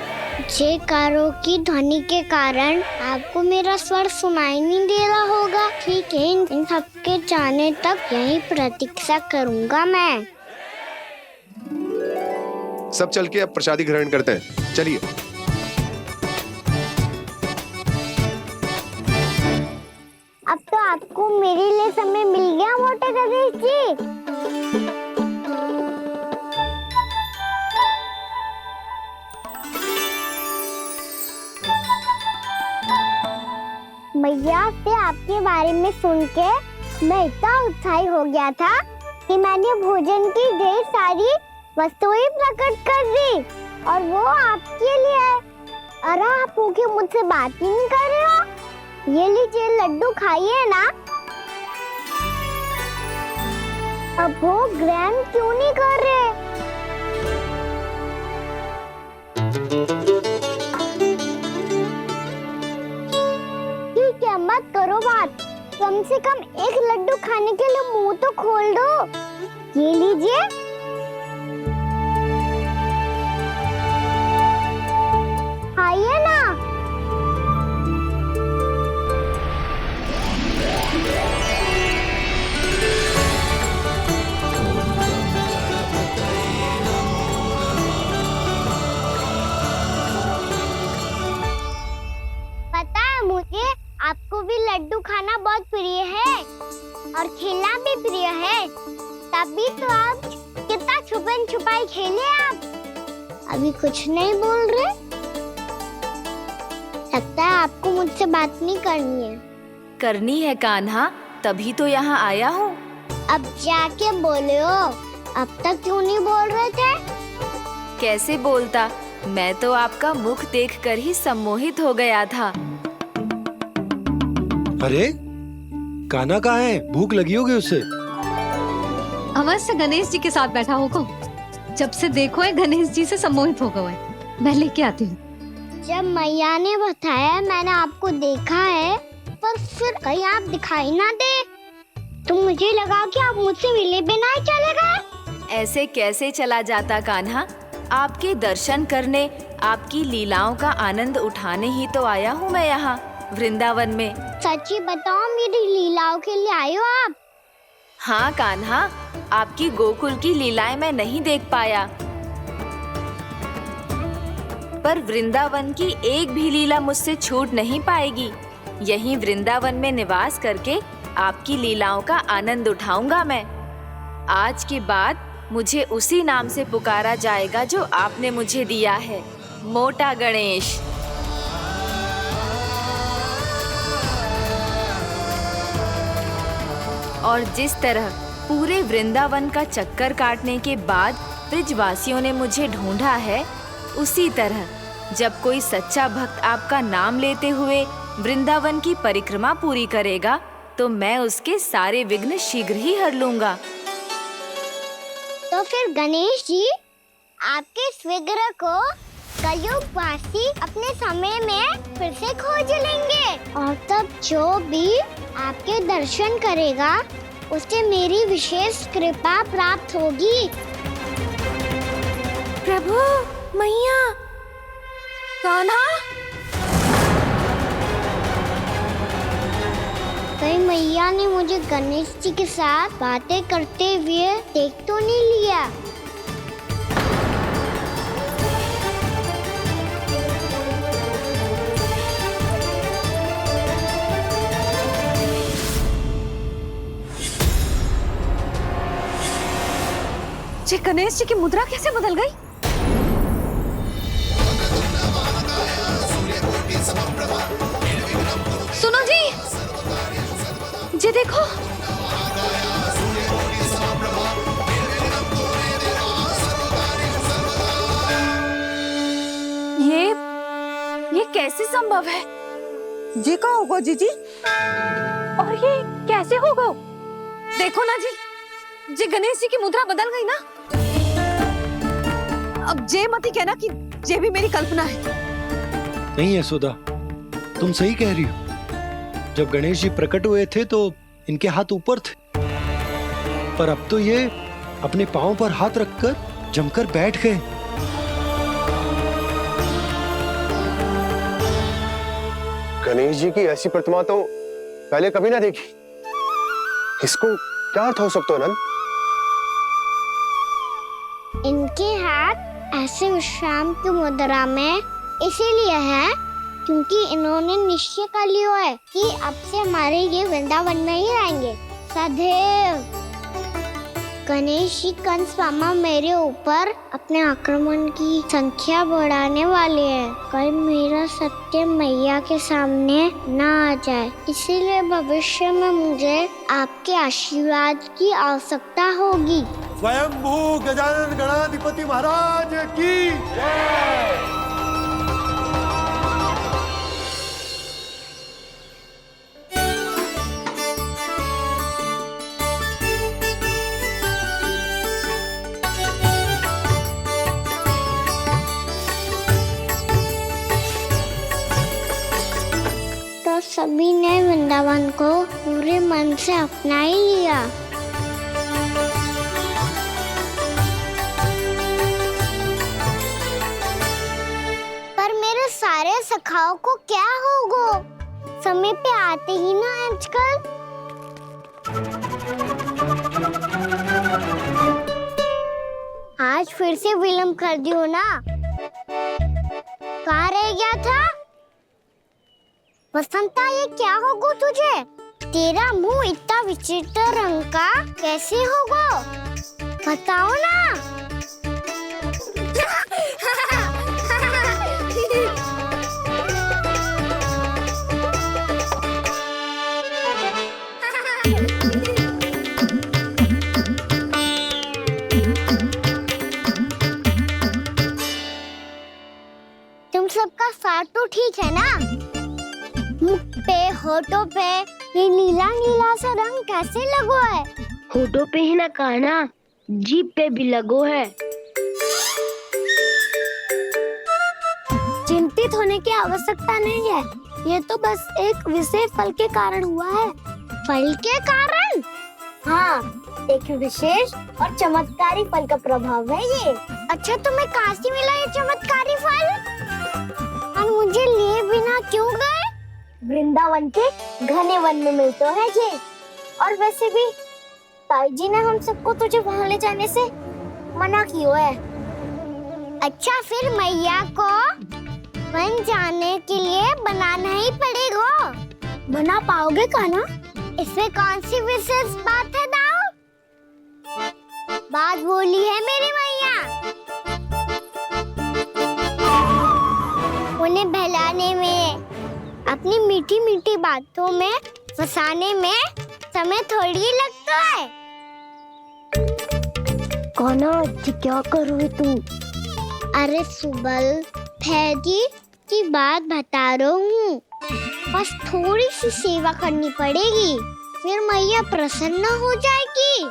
जयकारों की ध्वनि के कारण आपको मेरा स्वर सुनाई नहीं दे रहा होगा। ठीक है, इन सबके जाने तक यहीं प्रतीक्षा करूंगा मैं। सब चल के अब प्रसादी ग्रहण करते हैं, चलिए। अब तो आपको मेरे लिए समय मिल गया मोटे गणेश जी। मैया से आपके बारे में सुन के मैं इतना उत्साही हो गया था कि मैंने भोजन की ढेर सारी वस्तुएं प्रकट कर दी, और वो आपके लिए। अरे आप भूखे मुझसे बात ही नहीं कर रहे हो। ये लीजिए लड्डू, खाइए ना। अब वो ग्रहण क्यों नहीं कर रहे? ठीक है, मत करो बात, कम से कम एक लड्डू खाने के लिए मुंह तो खोल दो। ये लीजिए। खाइए ना। पता है मुझे, आपको भी लड्डू खाना बहुत प्रिय है और खेलना भी प्रिय है, तभी तो आप कितना छुपन छुपाई खेले। आप अभी कुछ नहीं बोल रहे, लगता है आपको मुझसे बात नहीं करनी है। करनी है कान्हा, तभी तो यहाँ आया हूँ। अब जाके बोलो, अब तक क्यों नहीं बोल रहे थे? कैसे बोलता, मैं तो आपका मुख देखकर ही सम्मोहित हो गया था। अरे कान्हा कहाँ है? भूख लगी होगी उसे। अवश्य गणेश जी के साथ बैठा होगा। जब से देखो है गणेश जी से सम्मोहित हो गए। मैं लेके आती हूँ। जब मैया ने बताया मैंने आपको देखा है, पर फिर कहीं आप दिखाई ना दे तो मुझे लगा कि आप मुझसे मिले बिना ही चले गए। ऐसे कैसे चला जाता कान्हा? आपके दर्शन करने, आपकी लीलाओं का आनंद उठाने ही तो आया हूँ मैं यहाँ वृंदावन में। सच्ची बताओ, मेरी लीलाओं के लिए आए हो आप? हाँ कान्हा, आपकी गोकुल की लीलाएं मैं नहीं देख पाया, पर वृंदावन की एक भी लीला मुझसे छूट नहीं पाएगी। यहीं वृंदावन में निवास करके आपकी लीलाओं का आनंद उठाऊंगा मैं। आज के बाद मुझे उसी नाम से पुकारा जाएगा जो आपने मुझे दिया है, मोटा गणेश। और जिस तरह पूरे वृंदावन का चक्कर काटने के बाद ब्रिजवासियों ने मुझे ढूंढा है, उसी तरह जब कोई सच्चा भक्त आपका नाम लेते हुए वृंदावन की परिक्रमा पूरी करेगा तो मैं उसके सारे विघ्न शीघ्र ही हर लूंगा। तो फिर गणेश जी, आपके इस विग्रह को कलयुग वासी अपने समय में फिर से खोज लेंगे और तब जो भी आपके दर्शन करेगा उसे मेरी विशेष कृपा प्राप्त होगी। प्रभु, मैया, कान्हा, कहीं मैया ने मुझे गणेश जी के साथ बातें करते हुए देख तो नहीं लिया? जी गणेश जी की मुद्रा कैसे बदल गई? सुनो जी, जी देखो। ये कैसे संभव है? जी का होगा जीजी? और ये कैसे होगा? देखो ना जी, जी गणेश जी की मुद्रा बदल गई ना। अब जे मत ही कहना कि ये भी मेरी कल्पना है। नहीं यशोदा, तुम सही कह रही हो। जब गणेश जी प्रकट हुए थे तो इनके हाथ ऊपर थे, पर अब तो ये अपने पांव पर हाथ रखकर जमकर बैठ गए। गणेश जी की ऐसी प्रतिमा तो पहले कभी ना देखी। इसको क्या अर्थ हो सकता है नंद? इनके हाथ ऐसे विश्राम की मुद्रा में इसीलिए है क्योंकि इन्होंने निश्चय कर लिया है कि अब से हमारे ये वृंदावन में ही रहेंगे सदैव। गणेश जी कंस मामा मेरे ऊपर अपने आक्रमण की संख्या बढ़ाने वाले हैं। कल मेरा सत्य मैया के सामने ना आ जाए, इसीलिए भविष्य में मुझे आपके आशीर्वाद की आवश्यकता होगी। स्वयंभू गजानन गणाधिपति महाराज की जय। तो सभी ने वृंदावन को पूरे मन से अपना ही लिया। पर मेरे सारे सखाओं को क्या होगा? समय पे आते ही ना आजकल। आज फिर से विलम्ब कर दियो ना। कहाँ रह गया था? वसंता, ये क्या होगा तुझे? तेरा मुंह इतना विचित्र रंग का कैसे होगा? बताओ ना। तुम सबका साथ तो ठीक है ना? मुख पे, होठों पे ये नीला नीला सा रंग कैसे लगो है? होठों पे ही ना कान्हा, जीभ पे भी लगो है। चिंतित होने की आवश्यकता नहीं है, ये तो बस एक विशेष फल के कारण हुआ है। फल के कारण? हाँ, एक विशेष और चमत्कारी फल का प्रभाव है ये। अच्छा, तुम्हें कहाँ से मिला ये चमत्कारी फल? और मुझे लिए बिना क्यों गए? वृंदावन के घने वन में मिलते है ये। और वैसे भी ताई जी ने हम सबको तुझे वहाँ ले जाने से मना किया है। अच्छा, फिर मैया को वन जाने के लिए बनाना ही पड़ेगा। बना पाओगे कान्हा? इसमें कौन सी विशेष बात है दाऊ? बात बोली है मेरी मैया। उन्हें बहलाने में, अपनी मीठी मीठी बातों में फंसाने में समय थोड़ी ही लगता है। कान्हा, क्या करोगे तू? अरे सुबल, फैजी की बात बता रहा हूँ। बस थोड़ी सी सेवा करनी पड़ेगी, फिर मैया प्रसन्न हो जाएगी।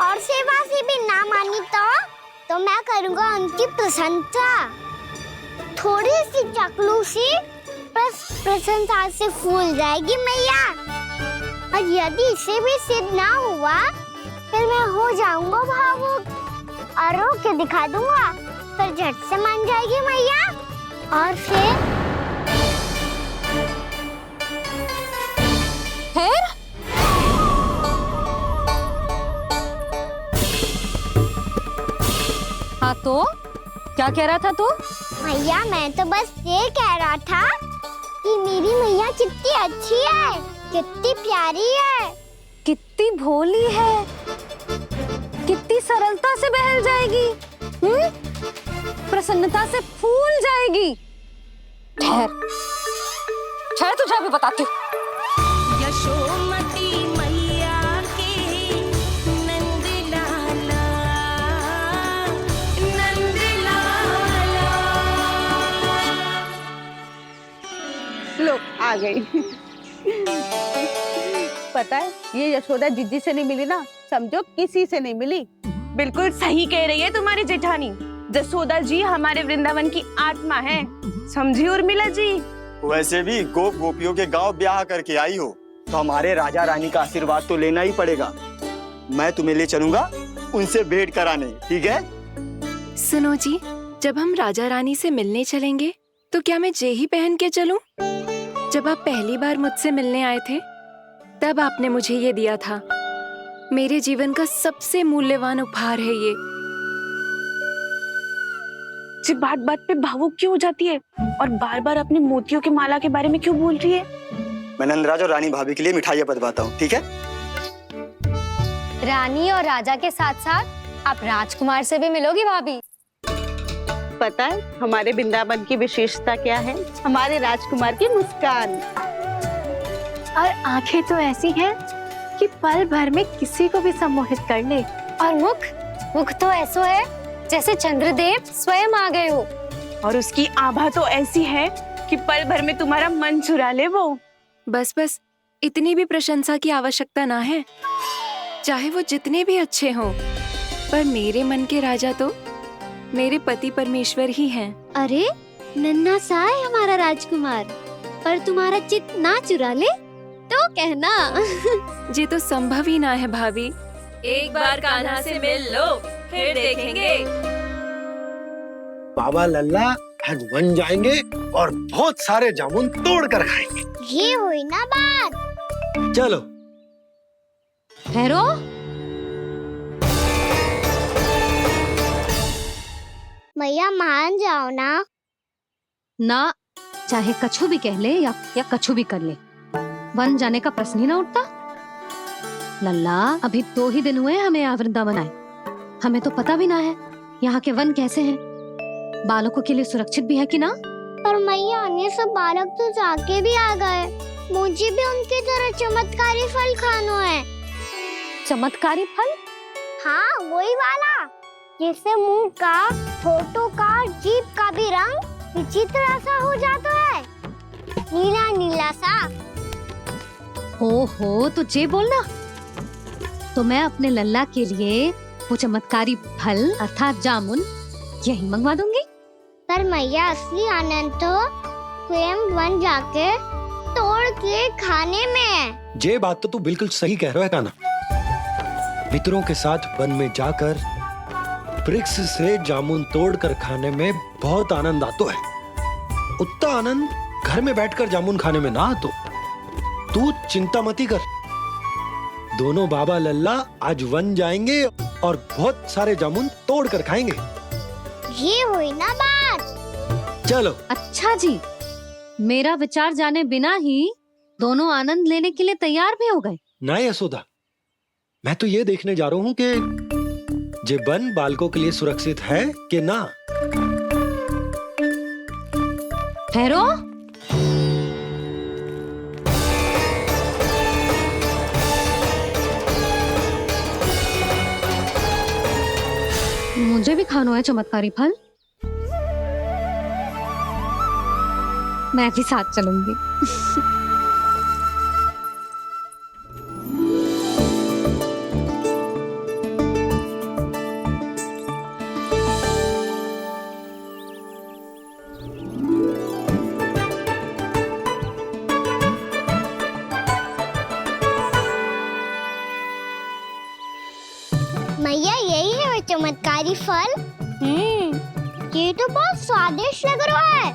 और सेवा से भी ना मानी तो मैं करूँगा उनकी प्रशंसा। थोड़ी सी चाकलूसी बस प्रशंसा से फूल जाएगी मैया। और यदि इसे भी सिद्ध ना हुआ, फिर मैं हो जाऊंगा भावुक और रो के दिखा दूंगा, फिर झट से मान जाएगी मैया। और फिर हाँ तो क्या कह रहा था तू? मैया, मैं तो बस ये कह रहा था कि मेरी मैया कितनी अच्छी है, कितनी प्यारी है, कितनी भोली है, कितनी सरलता से बहल जाएगी, प्रसन्नता से फूल जाएगी। ठहर ठहर, तुझे भी बताती हूँ। यशोमती मैया के नंद लाला, नंद लाला। लो, आ गई। पता है, ये यशोदा जीजी से नहीं मिली ना, समझो किसी से नहीं मिली। बिल्कुल सही कह रही है तुम्हारी जेठानी। जसोदा जी हमारे वृंदावन की आत्मा है, समझी उर्मिला जी? वैसे भी गोप गोपियों के गांव ब्याह करके आई हो, तो हमारे राजा रानी का आशीर्वाद तो लेना ही पड़ेगा। मैं तुम्हें ले चलूंगा उनसे भेंट कराने, ठीक है? सुनो जी, जब हम राजा रानी से मिलने चलेंगे तो क्या मैं जे ही पहन के चलूं? जब आप पहली बार मुझसे मिलने आए थे, तब आपने मुझे ये दिया था। मेरे जीवन का सबसे मूल्यवान उपहार है ये। जी बात बात पे भावुक क्यों हो जाती है और बार बार अपनी मोतियों की माला के बारे में क्यों बोल रही है? मैं नंदराज और रानी भाभी के लिए मिठाइयाँ बंटवाता हूँ, ठीक है? रानी और राजा के साथ साथ आप राजकुमार से भी मिलोगी भाभी। पता है हमारे वृंदावन की विशेषता क्या है? हमारे राजकुमार की मुस्कान और आंखें तो ऐसी हैं कि पल भर में किसी को भी सम्मोहित कर ले। और मुख तो ऐसा है जैसे चंद्रदेव स्वयं आ गए हो। और उसकी आभा तो ऐसी है कि पल भर में तुम्हारा मन चुरा ले वो। बस बस, इतनी भी प्रशंसा की आवश्यकता ना है। चाहे वो जितने भी अच्छे हों, पर मेरे मन के राजा तो मेरे पति परमेश्वर ही हैं। अरे नन्हा सा है हमारा राजकुमार, पर तुम्हारा चित्त ना चुरा ले तो कहना। ये तो संभव ही ना है भाभी। एक बार कान्हा से मिल लो, फिर देखेंगे। बाबा लल्ला आज वन जाएंगे और बहुत सारे जामुन तोड़ कर खाएंगे। ये हुई ना बात। चलो ठहरो। मैया मान जाओ ना। ना, चाहे कछु भी कह ले या कछु भी कर ले, वन जाने का प्रश्न ही ना उठता। लल्ला, अभी 2 ही दिन हुए हमें यहाँ वृंदावन आए, हमें तो पता भी ना है यहाँ के वन कैसे हैं, बालकों के लिए सुरक्षित भी है कि ना। पर मैया, अन्य सब बालक तो जाके भी आ गए, मुझे भी उनकी तरह चमत्कारी फल खाना है। चमत्कारी फल? हाँ, वही वाला जिससे मुंह का, होठों का, जीभ का भी रंग विचित्र सा हो जाता है, नीला नीला सा। ओहो, तो जे बोलना। तो मैं अपने लल्ला के लिए वो चमत्कारी फल अर्थात जामुन यही मंगवा दूंगी। पर मैया, असली आनंद तो स्वयं वन जाके तोड़ के खाने में है। ये बात तो तू बिल्कुल सही कह रहा है कान्हा। मित्रों के साथ वन में जाकर वृक्ष से जामुन तोड़कर खाने में बहुत आनंद आता है। उतना आनंद घर में बैठकर जामुन खाने में ना आतो। तू चिंता मती कर, दोनों बाबा लल्ला आज वन जाएंगे और बहुत सारे जामुन तोड़कर खाएंगे। ये हुई ना बात। चलो। अच्छा जी, मेरा विचार जाने बिना ही दोनों आनंद लेने के लिए तैयार भी हो गए। ना यशोदा, मैं तो ये देखने जा रहा हूँ कि ये वन बालकों के लिए सुरक्षित है कि ना। ठहरो। मुझे भी खाना है चमत्कारी फल। मैं भी साथ चलूंगी। मैया, यही है वो चमत्कारी फल। ये तो बहुत स्वादिष्ट लग रहा है,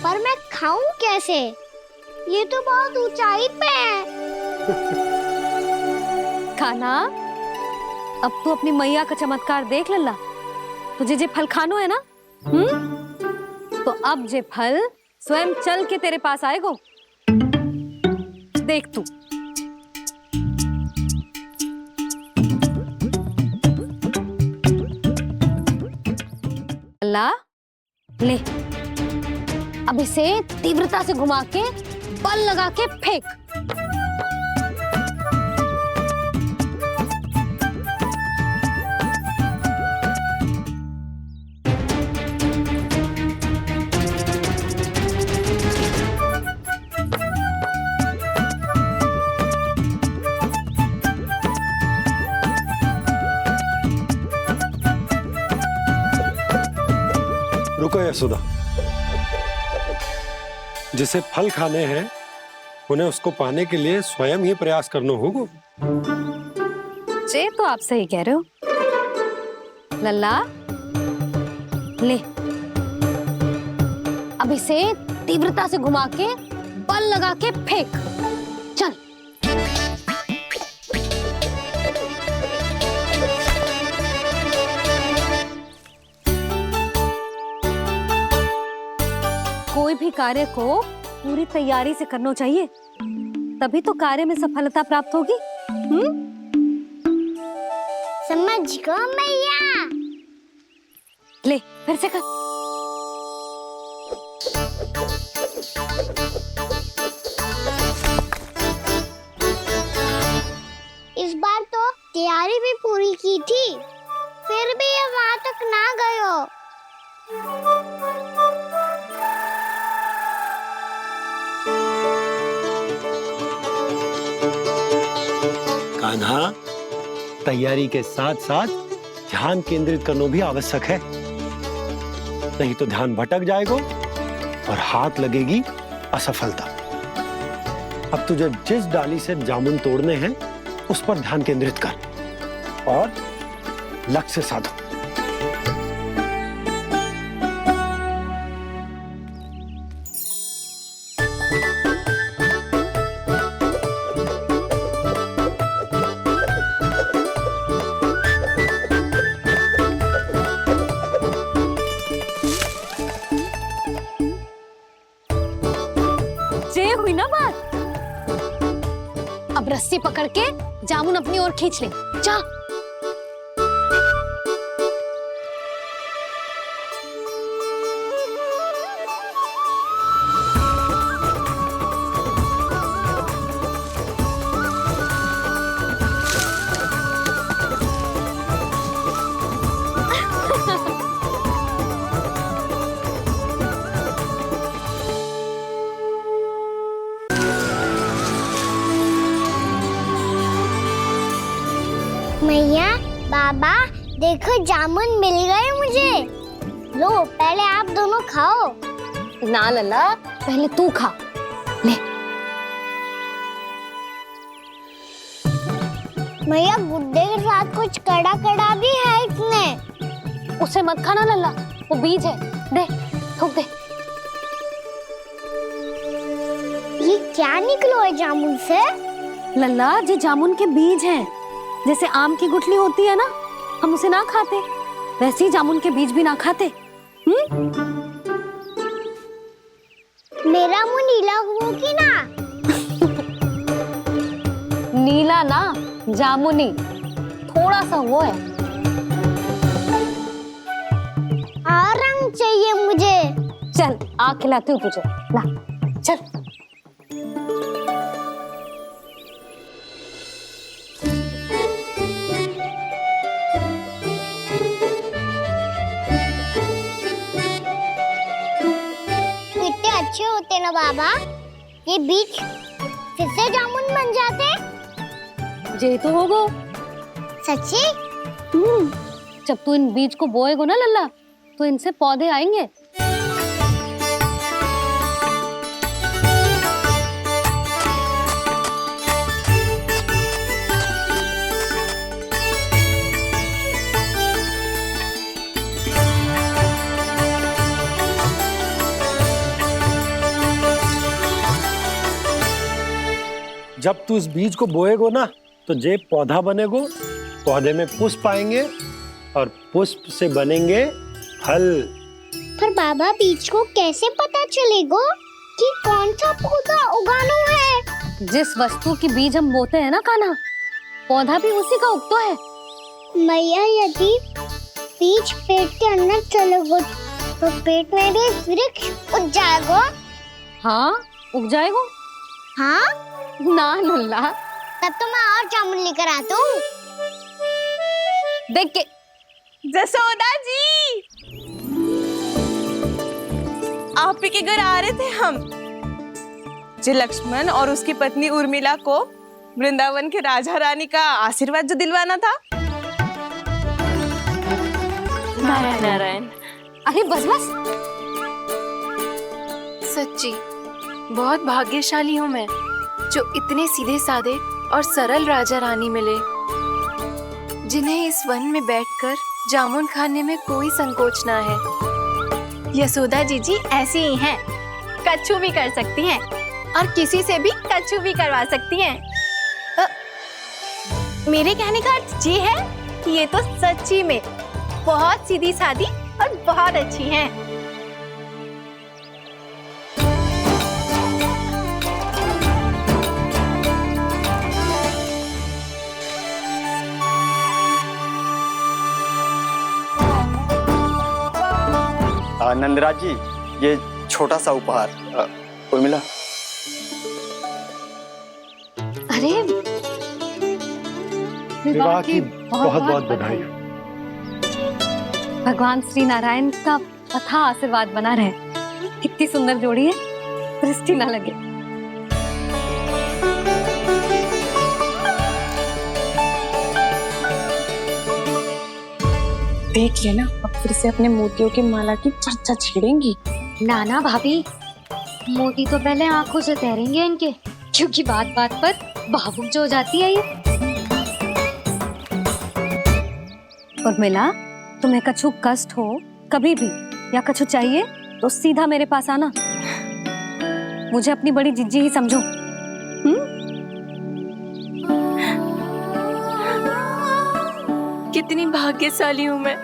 पर मैं खाऊं कैसे? ये तो बहुत ऊंचाई पे है। कान्हा, अब तू अपनी मैया का चमत्कार देख लल्ला। तुझे जे फल खानो है ना, तो अब जे फल स्वयं चल के तेरे पास आएगो। देख तू। लल्ला, ले, अब इसे तीव्रता से घुमा के बल लगा के फेंक। रुको यशोदा, जिसे फल खाने हैं उन्हें उसको पाने के लिए स्वयं ही प्रयास करना होगा। जे तो आप सही कह रहे हो लल्ला। ले, अब इसे तीव्रता से घुमा के बल लगा के फेंक। चल। कोई भी कार्य को पूरी तैयारी से करना चाहिए, तभी तो कार्य में सफलता प्राप्त होगी। समझ गो मैया। ले, फिर से कर। इस बार तो तैयारी भी पूरी की थी, फिर भी ये वहां तक ना गयो। कान्हा, तैयारी के साथ साथ ध्यान केंद्रित करना भी आवश्यक है, नहीं तो ध्यान भटक जाएगा और हाथ लगेगी असफलता। अब तुझे जिस डाली से जामुन तोड़ने हैं उस पर ध्यान केंद्रित कर और लक्ष्य साधो। हुई ना बात। अब रस्सी पकड़ के जामुन अपनी ओर खींच ले। जा। मैया, बाबा, देखो जामुन मिल गए मुझे। लो, पहले आप दोनों खाओ। ना लल्ला, पहले तू खा। ले। मैया, गुड्डे के साथ कुछ कड़ा कड़ा भी है इसमें। उसे मत खाना लल्ला, वो बीज है। दे, थूक दे। ये क्या निकलो है जामुन से? लल्ला, ये जामुन के बीज हैं। जैसे आम की गुठली होती है ना, हम उसे ना खाते, वैसे ही जामुन के बीज भी ना खाते। मेरा मुंह नीला हुआ कि ना? नीला ना, जामुनी, थोड़ा सा वो है। और रंग चाहिए मुझे। चल, आ खिलाती हूँ तुझे। ला, चल। कितने अच्छे होते ना बाबा, ये बीज फिर से जामुन बन जाते। जे तो होगो। सच्ची? जब तू इन बीज को बोएगो ना लल्ला, तो इनसे पौधे आएंगे। जब तू इस बीज को बोएगो ना, तो जे पौधा बनेगो, पौधे में पुष्प आएंगे और पुष्प से बनेंगे फल। पर बाबा, बीज को कैसे पता चलेगा कि कौन सा पौधा उगाना है? जिस वस्तु की बीज हम बोते हैं ना कान्हा, पौधा भी उसी का उगता है। मैया, यदि बीज पेट के अंदर चलेगा तो पेट में भी वृक्ष उग जाएगा। हाँ, उग जाएगा। हाँ ना लल्ला, तब तो मैं और जामुन लेकर आता हूँ। देख के। जसोदा जी, आप ही के घर आ रहे थे हम। जो लक्ष्मण और उसकी पत्नी उर्मिला को वृंदावन के राजा रानी का आशीर्वाद जो दिलवाना था। नारायण नारायण। अरे बस बस। सच्ची बहुत भाग्यशाली हूँ मैं, जो इतने सीधे साधे और सरल राजा रानी मिले, जिन्हें इस वन में बैठकर जामुन खाने में कोई संकोच ना है। यशोदा जी ऐसी ही हैं, कच्छू भी कर सकती हैं और किसी से भी कच्छू भी करवा सकती हैं। मेरे कहने का अर्थ ये है कि ये तो सच्ची में बहुत सीधी सादी और बहुत अच्छी हैं। नंदराज जी, ये छोटा सा उपहार। उर्मिला। अरे, विवाह की बहुत बहुत बधाई। भगवान श्री नारायण का अथाह आशीर्वाद बना रहे। कितनी सुंदर जोड़ी है, दृष्टि ना लगे। देख लेना, अब फिर से अपने मोतियों की माला की चर्चा छेड़ेंगी। नाना भाभी, मोती तो पहले आंखों से तैरेंगे इनके, क्योंकि बात बात पर भावुक जो हो जाती है ये। उर्मिला, तुम्हें कछु कष्ट हो कभी भी या कछु चाहिए तो सीधा मेरे पास आना। मुझे अपनी बड़ी जिज्जी ही समझो। कितनी भाग्यशाली हूँ मैं,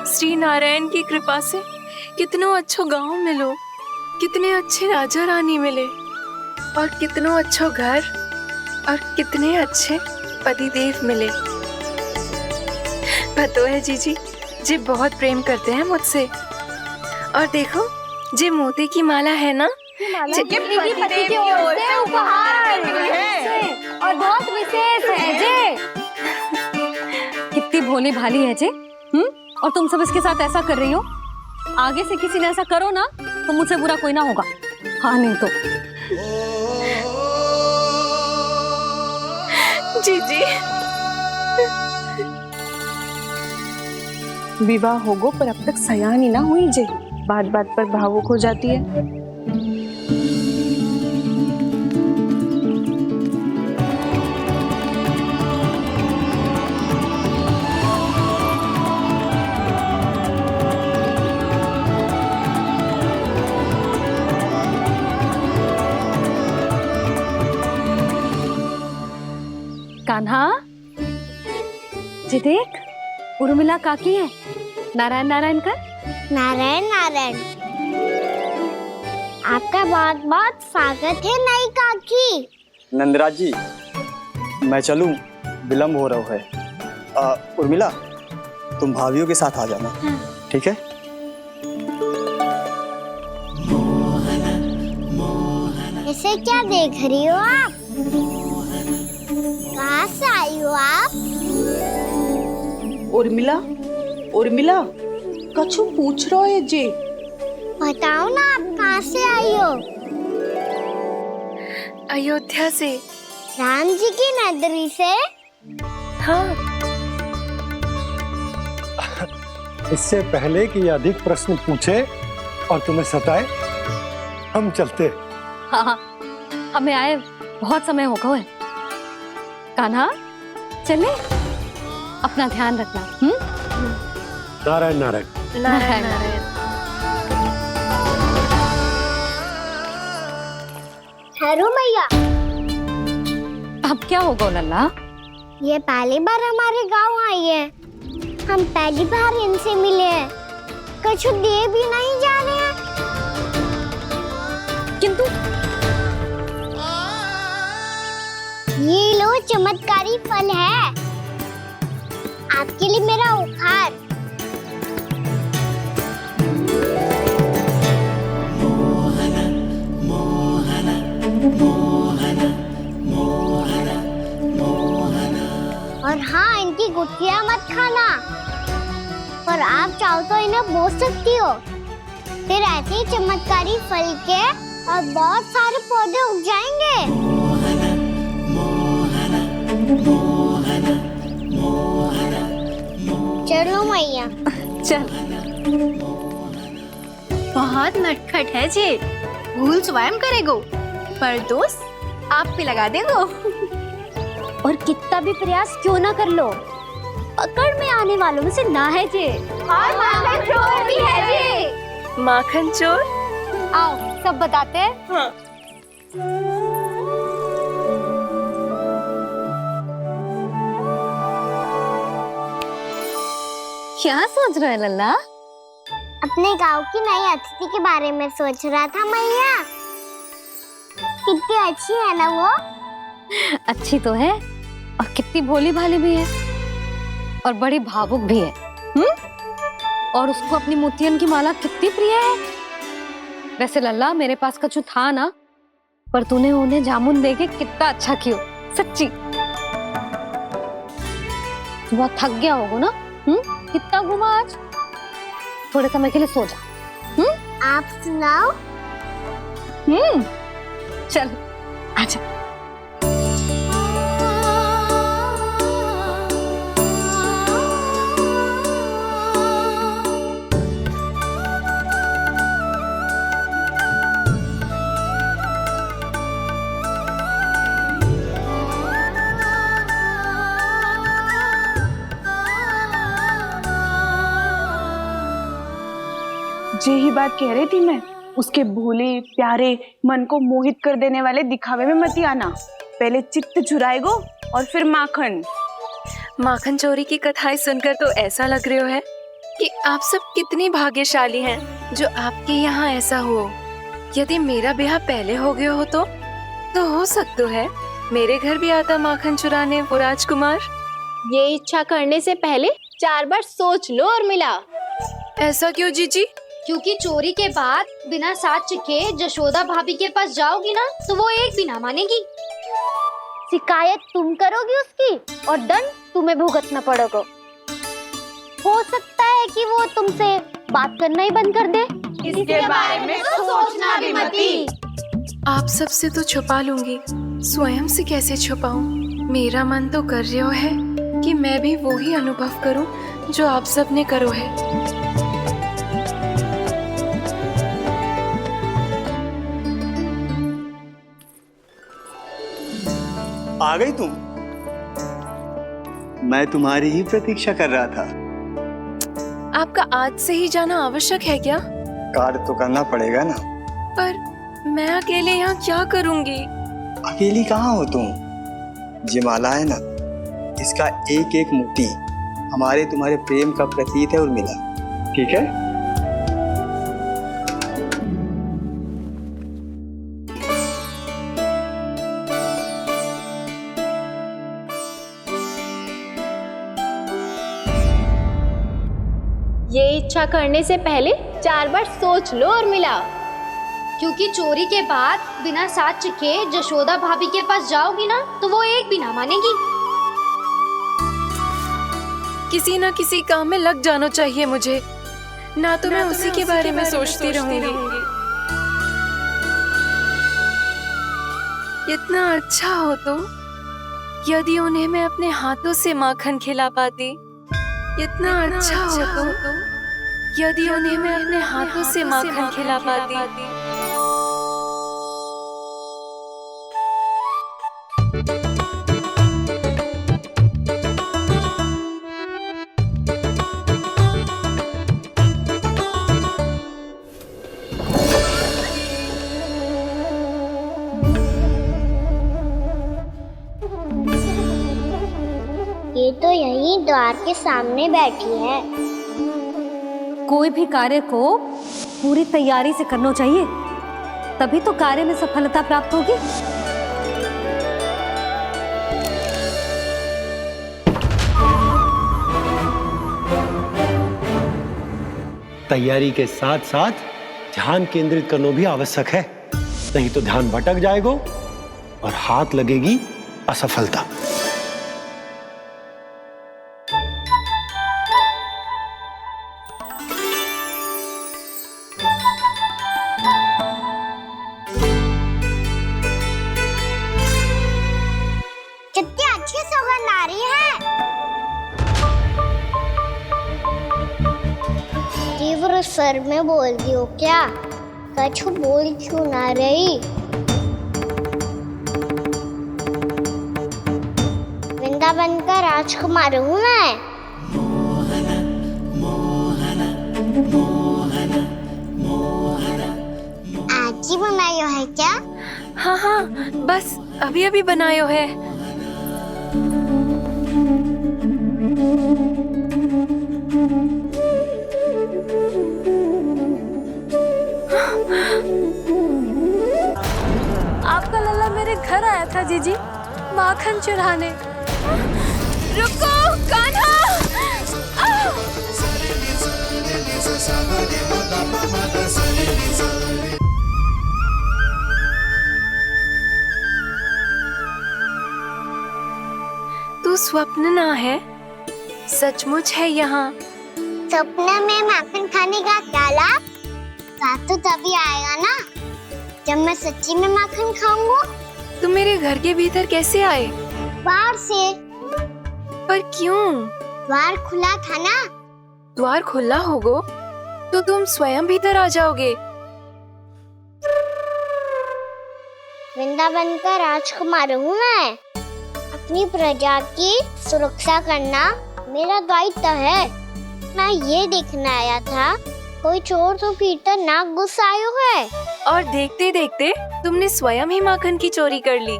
श्री नारायण की कृपा से कितनों अच्छो गांव मिलो, कितने अच्छे राजा रानी मिले, और कितनों अच्छो घर और कितने अच्छे पतिदेव मिले। पतो है जीजी, जी बहुत प्रेम करते हैं मुझसे। और देखो, जी मोती की माला है ना, पति की ओर से उपहार है और बहुत विशेष है जे। कितनी भोली भाली है जे। और तुम सब इसके साथ ऐसा कर रही हो। आगे से किसी ने ऐसा करो ना तो मुझसे बुरा कोई ना होगा। हाँ नहीं तो। जीजी, विवाह होगो पर अब तक सयान ही ना हुई जे, बात बात पर भावुक हो जाती है। कान्हा, जी देख, उर्मिला काकी है। नारायण नारायण कर। नारायण नारायण। आपका बहुत बहुत स्वागत है नई काकी। नंदराज जी, मैं चलूं, विलम्ब हो रहा है। उर्मिला, तुम भाभियों के साथ आ जाना, ठीक है? इसे क्या देख रही हो आप? कहाँ से आई हो आप? उर्मिला, उर्मिला, कछु पूछ रहा है जी। बताओ ना, आप कहाँ से आई हो? अयोध्या से। राम जी की नगरी से? हाँ। इससे पहले कि ये अधिक प्रश्न पूछे और तुम्हें सताए, हम चलते। हाँ, हमें आए बहुत समय हो गया है। कान्हा, चले, अपना ध्यान रखना। नारायण नारायण। नारायण नारायण। ठहरो मैया। अब क्या होगा लल्ला? ये पहली बार हमारे गांव आई है, हम पहली बार इनसे मिले हैं, कछु दे भी नहीं जा रहे हैं। किंतु ये लो, चमत्कारी फल है आपके लिए, मेरा उपहार। और हाँ, इनकी गुठलियां मत खाना, पर आप चाहो तो इन्हें बो सकती हो, फिर ऐसे ही चमत्कारी फल के और बहुत सारे पौधे उग जाएंगे। चलो मैया। चल। बहुत नटखट है जी, भूल स्वयं करेगो, पर दोस्त आप पे लगा देगो। और कितना भी प्रयास क्यों ना कर लो, पकड़ में आने वालों में से ना है जी। और माखन चोर भी है जी। माखन चोर? आओ सब बताते हैं। हाँ। क्या सोच रहे हैं लल्ला? अपने गांव की नई अतिथि के बारे में सोच रहा था मैया। कितनी अच्छी है ना वो? अच्छी तो है, और कितनी भोली भाली भी है, और बड़ी भावुक भी है। और उसको अपनी मोतियन की माला कितनी प्रिय है। वैसे लल्ला, मेरे पास कछु था ना, पर तूने उन्हें जामुन देके कितना अच्छा किया, सच्ची। बहुत थक गया होगा ना? कितना घुमा आज? थोड़े समय के लिए सो जा। आप सुनाओ। चल आजा। यही बात कह रही थी मैं, उसके भोले प्यारे मन को मोहित कर देने वाले दिखावे में मत आना। पहले चित्त चुराएगो और फिर माखन। माखन चोरी की कथाएं सुनकर तो ऐसा लग रहा है कि आप सब कितनी भाग्यशाली हैं जो आपके यहाँ ऐसा हो। यदि मेरा ब्याह पहले हो गया हो तो हो सकता है मेरे घर भी आता माखन चुराने वो राजकुमार। ये इच्छा करने से पहले 4 बार सोच लो उर्मिला। ऐसा क्यों जीजी? क्योंकि चोरी के बाद बिना साथ चिखे जशोदा भाभी के पास जाओगी ना, तो वो एक भी ना मानेगी। शिकायत तुम करोगी उसकी और दंड तुम्हें भुगतना पड़ेगा। हो सकता है कि वो तुमसे बात करना ही बंद कर दे। इसके बारे में तो सोचना भी मती। आप सबसे तो छुपा लूंगी, स्वयं से कैसे छुपाऊं? मेरा मन तो कर रहा है कि मैं भी वो ही अनुभव करूं जो आप सब ने करो है। आ गई तुम? मैं तुम्हारी ही प्रतीक्षा कर रहा था। आपका आज से ही जाना आवश्यक है क्या? कार्य तो करना पड़ेगा ना। पर मैं अकेले यहाँ क्या करूँगी? अकेली कहाँ हो तुम? ये माला है ना, इसका एक एक मोती हमारे तुम्हारे प्रेम का प्रतीक है उर्मिला, ठीक है? ये इच्छा करने से पहले 4 बार सोच लो उर्मिला, क्योंकि चोरी के बाद बिना साथ चखे जशोदा भाभी के पास जाओगी ना तो वो एक भी ना मानेगी। किसी ना किसी काम में लग जाना चाहिए मुझे, ना तो मैं उसी के बारे में सोचती रहूंगी। इतना अच्छा हो तो यदि उन्हें मैं अपने हाथों से माखन खिला पाती। इतना अच्छा हो तो यदि उन्हें मैं अपने हाथों से माखन खिला पाती। ये तो यहीं द्वार के सामने बैठी है। कोई भी कार्य को पूरी तैयारी से करना चाहिए, तभी तो कार्य में सफलता प्राप्त होगी। तैयारी के साथ साथ ध्यान केंद्रित करना भी आवश्यक है, नहीं तो ध्यान भटक जाएगा और हाथ लगेगी असफलता। कितनी अच्छी सुगंध आ रही है। तीव्र स्वर में बोलती हो क्या? कछु बोल क्यों ना रही? वृंदावन का राजकुमार हूँ मैं। आज ही बनायो है क्या? हाँ हाँ, बस अभी अभी बनायो है। आपका लल्ला मेरे घर आया था जीजी, माखन चढ़ाने। रुको कान्हा! तू स्वप्न ना है, सचमुच है यहाँ। सपने में माखन खाने का क्या लाभ? रात तो तभी आएगा ना जब मैं सच्ची में माखन खाऊंगा। तुम मेरे घर के भीतर कैसे आए? बाहर से। पर क्यों? द्वार खुला था ना। द्वार खुला होगा तो तुम स्वयं भीतर आ जाओगे। वृंदावन का राजकुमार हूँ मैं। अपनी प्रजा की सुरक्षा करना मेरा दायित्व है। मैं ये देखने आया था कोई चोर तो कीर्तन ना घुस आयो है। और देखते देखते तुमने स्वयं ही माखन की चोरी कर ली।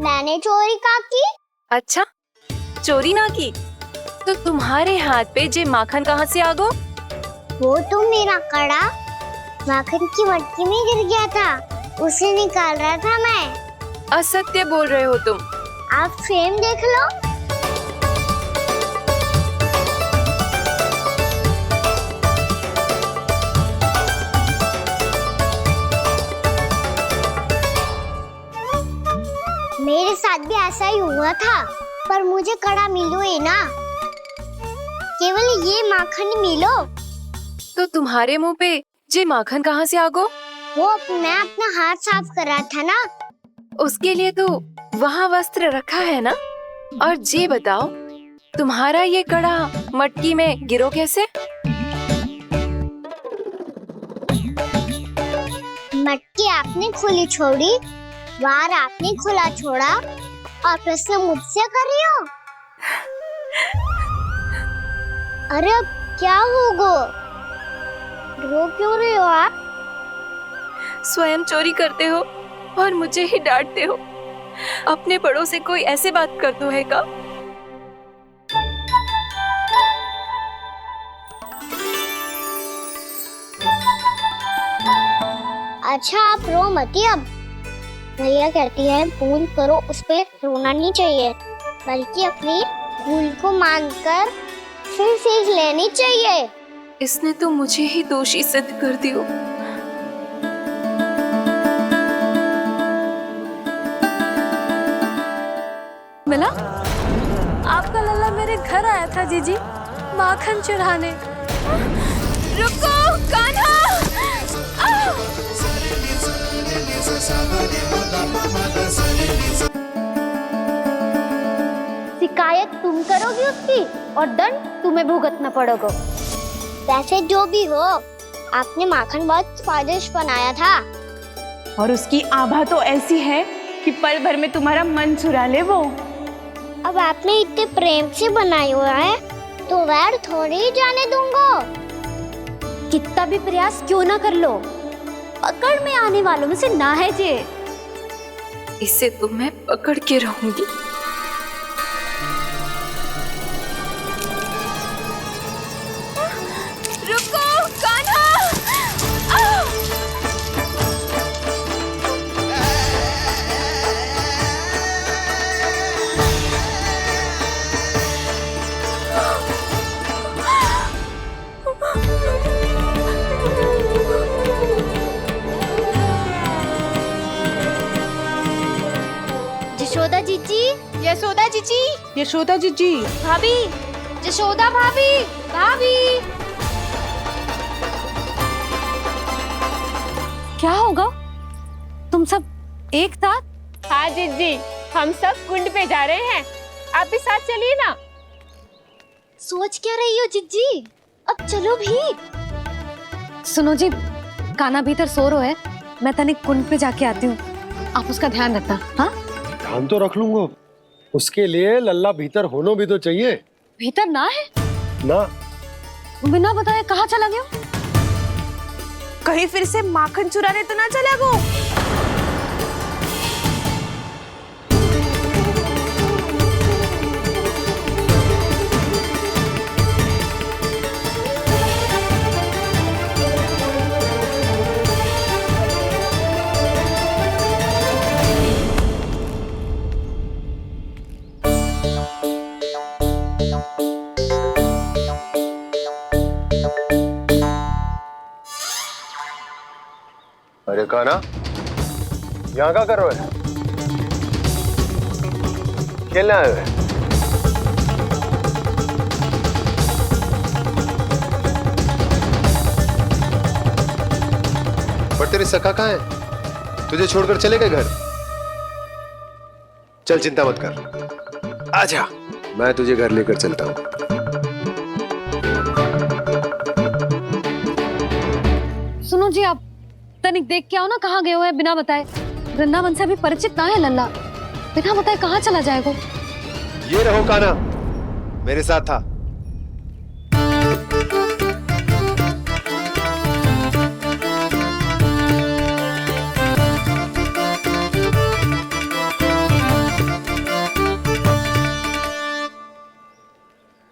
मैंने चोरी का की? अच्छा, चोरी ना की तो तुम्हारे हाथ पे जे माखन कहाँ से आ गो? वो तो मेरा कड़ा माखन की मटकी में गिर गया था, उसे निकाल रहा था मैं। असत्य बोल रहे हो तुम। आप स्वयं देख लो। मेरे साथ भी ऐसा ही हुआ था, पर मुझे कड़ा मिलो ही ना, केवल ये माखन मिलो। तो तुम्हारे मुंह पे जे माखन कहाँ से आ गो? वो मैं अपना हाथ साफ कर रहा था ना। उसके लिए तो वहाँ वस्त्र रखा है ना। और जे बताओ, तुम्हारा ये कड़ा मटकी में गिरो कैसे? मटकी आपने खुली छोड़ी, वार आपने खुला छोड़ा और प्रश्न मुझसे कर रही हो। अरे अब क्या होगा? रो क्यों रहे हो आप? स्वयं चोरी करते हो और मुझे ही डांटते हो। अपने बड़ों से कोई ऐसे बात कर दो है का? अच्छा आप रो मती। अब भैया कहती है भूल करो, उस पे रोना नहीं चाहिए, बल्कि अपनी भूल को मानकर फिर सीख लेनी चाहिए। इसने तो मुझे ही दोषी सिद्ध कर दिया। मिला? आपका लल्ला मेरे घर आया था जीजी, माखन चुराने। रुको कान्हा! शिकायत तुम करोगी उसकी और दंड तुम्हें भुगतना पड़ेगा। वैसे जो भी हो, आपने माखन बहुत स्वादिष्ट बनाया था और उसकी आभा तो ऐसी है कि पल भर में तुम्हारा मन चुरा ले वो। अब आपने इतने प्रेम से बनाया हुआ है तो वैर थोड़ी ही जाने दूंगा। कितना भी प्रयास क्यों ना कर लो, पकड़ में आने वालों में से ना है जे। इसे तो मैं पकड़ के रहूंगी। रुको कान्हा! यशोदा जीजी, यशोदा जीजी, यशोदा जीजी, भाभी, यशोदा भाभी, भाभी। क्या होगा? तुम सब एक साथ? हाँ जीजी, हम सब कुंड पे जा रहे हैं, आप भी साथ चलिए ना। सोच क्या रही हो जीजी? अब चलो भी। सुनो जी, कान्हा भीतर सो रहा है, मैं तनिक कुंड पे जाके आती हूँ, आप उसका ध्यान रखना। हाँ, ध्यान तो रख लूंगा, उसके लिए लल्ला भीतर होना भी तो चाहिए। भीतर ना है? ना। बिना बताए कहाँ चला गया? कहीं फिर से माखन चुराने तो ना चला गो। अरे कान्हा, यहाँ क्या कर रहे हो? खेलने आए हुए? पर तेरे सखा कहाँ है? तुझे छोड़कर चले गए घर? चल चिंता मत कर, आजा, मैं तुझे घर लेकर चलता हूँ। सुनो जी, आप तनिक देख के आओ ना, कहाँ गए हुए हैं बिना बताए। वृंदावन से अभी परिचित ना है लल्ला, बिना बताए कहाँ चला जाएगा? ये रहो कान्हा, मेरे साथ था।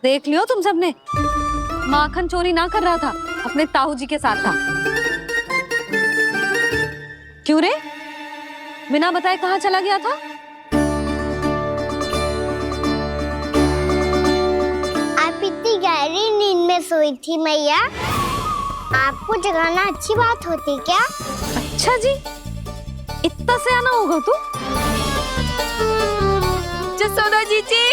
देख लियो तुम सबने, माखन चोरी ना कर रहा था, अपने ताऊ जी के साथ था। क्यों रे, बिना बताए कहाँ चला गया था? आप इतनी गहरी नींद में सोई थी मैया, आपको जगाना अच्छी बात होती क्या? अच्छा जी, इतना सयाना होगा तू? यशोदा जीजी,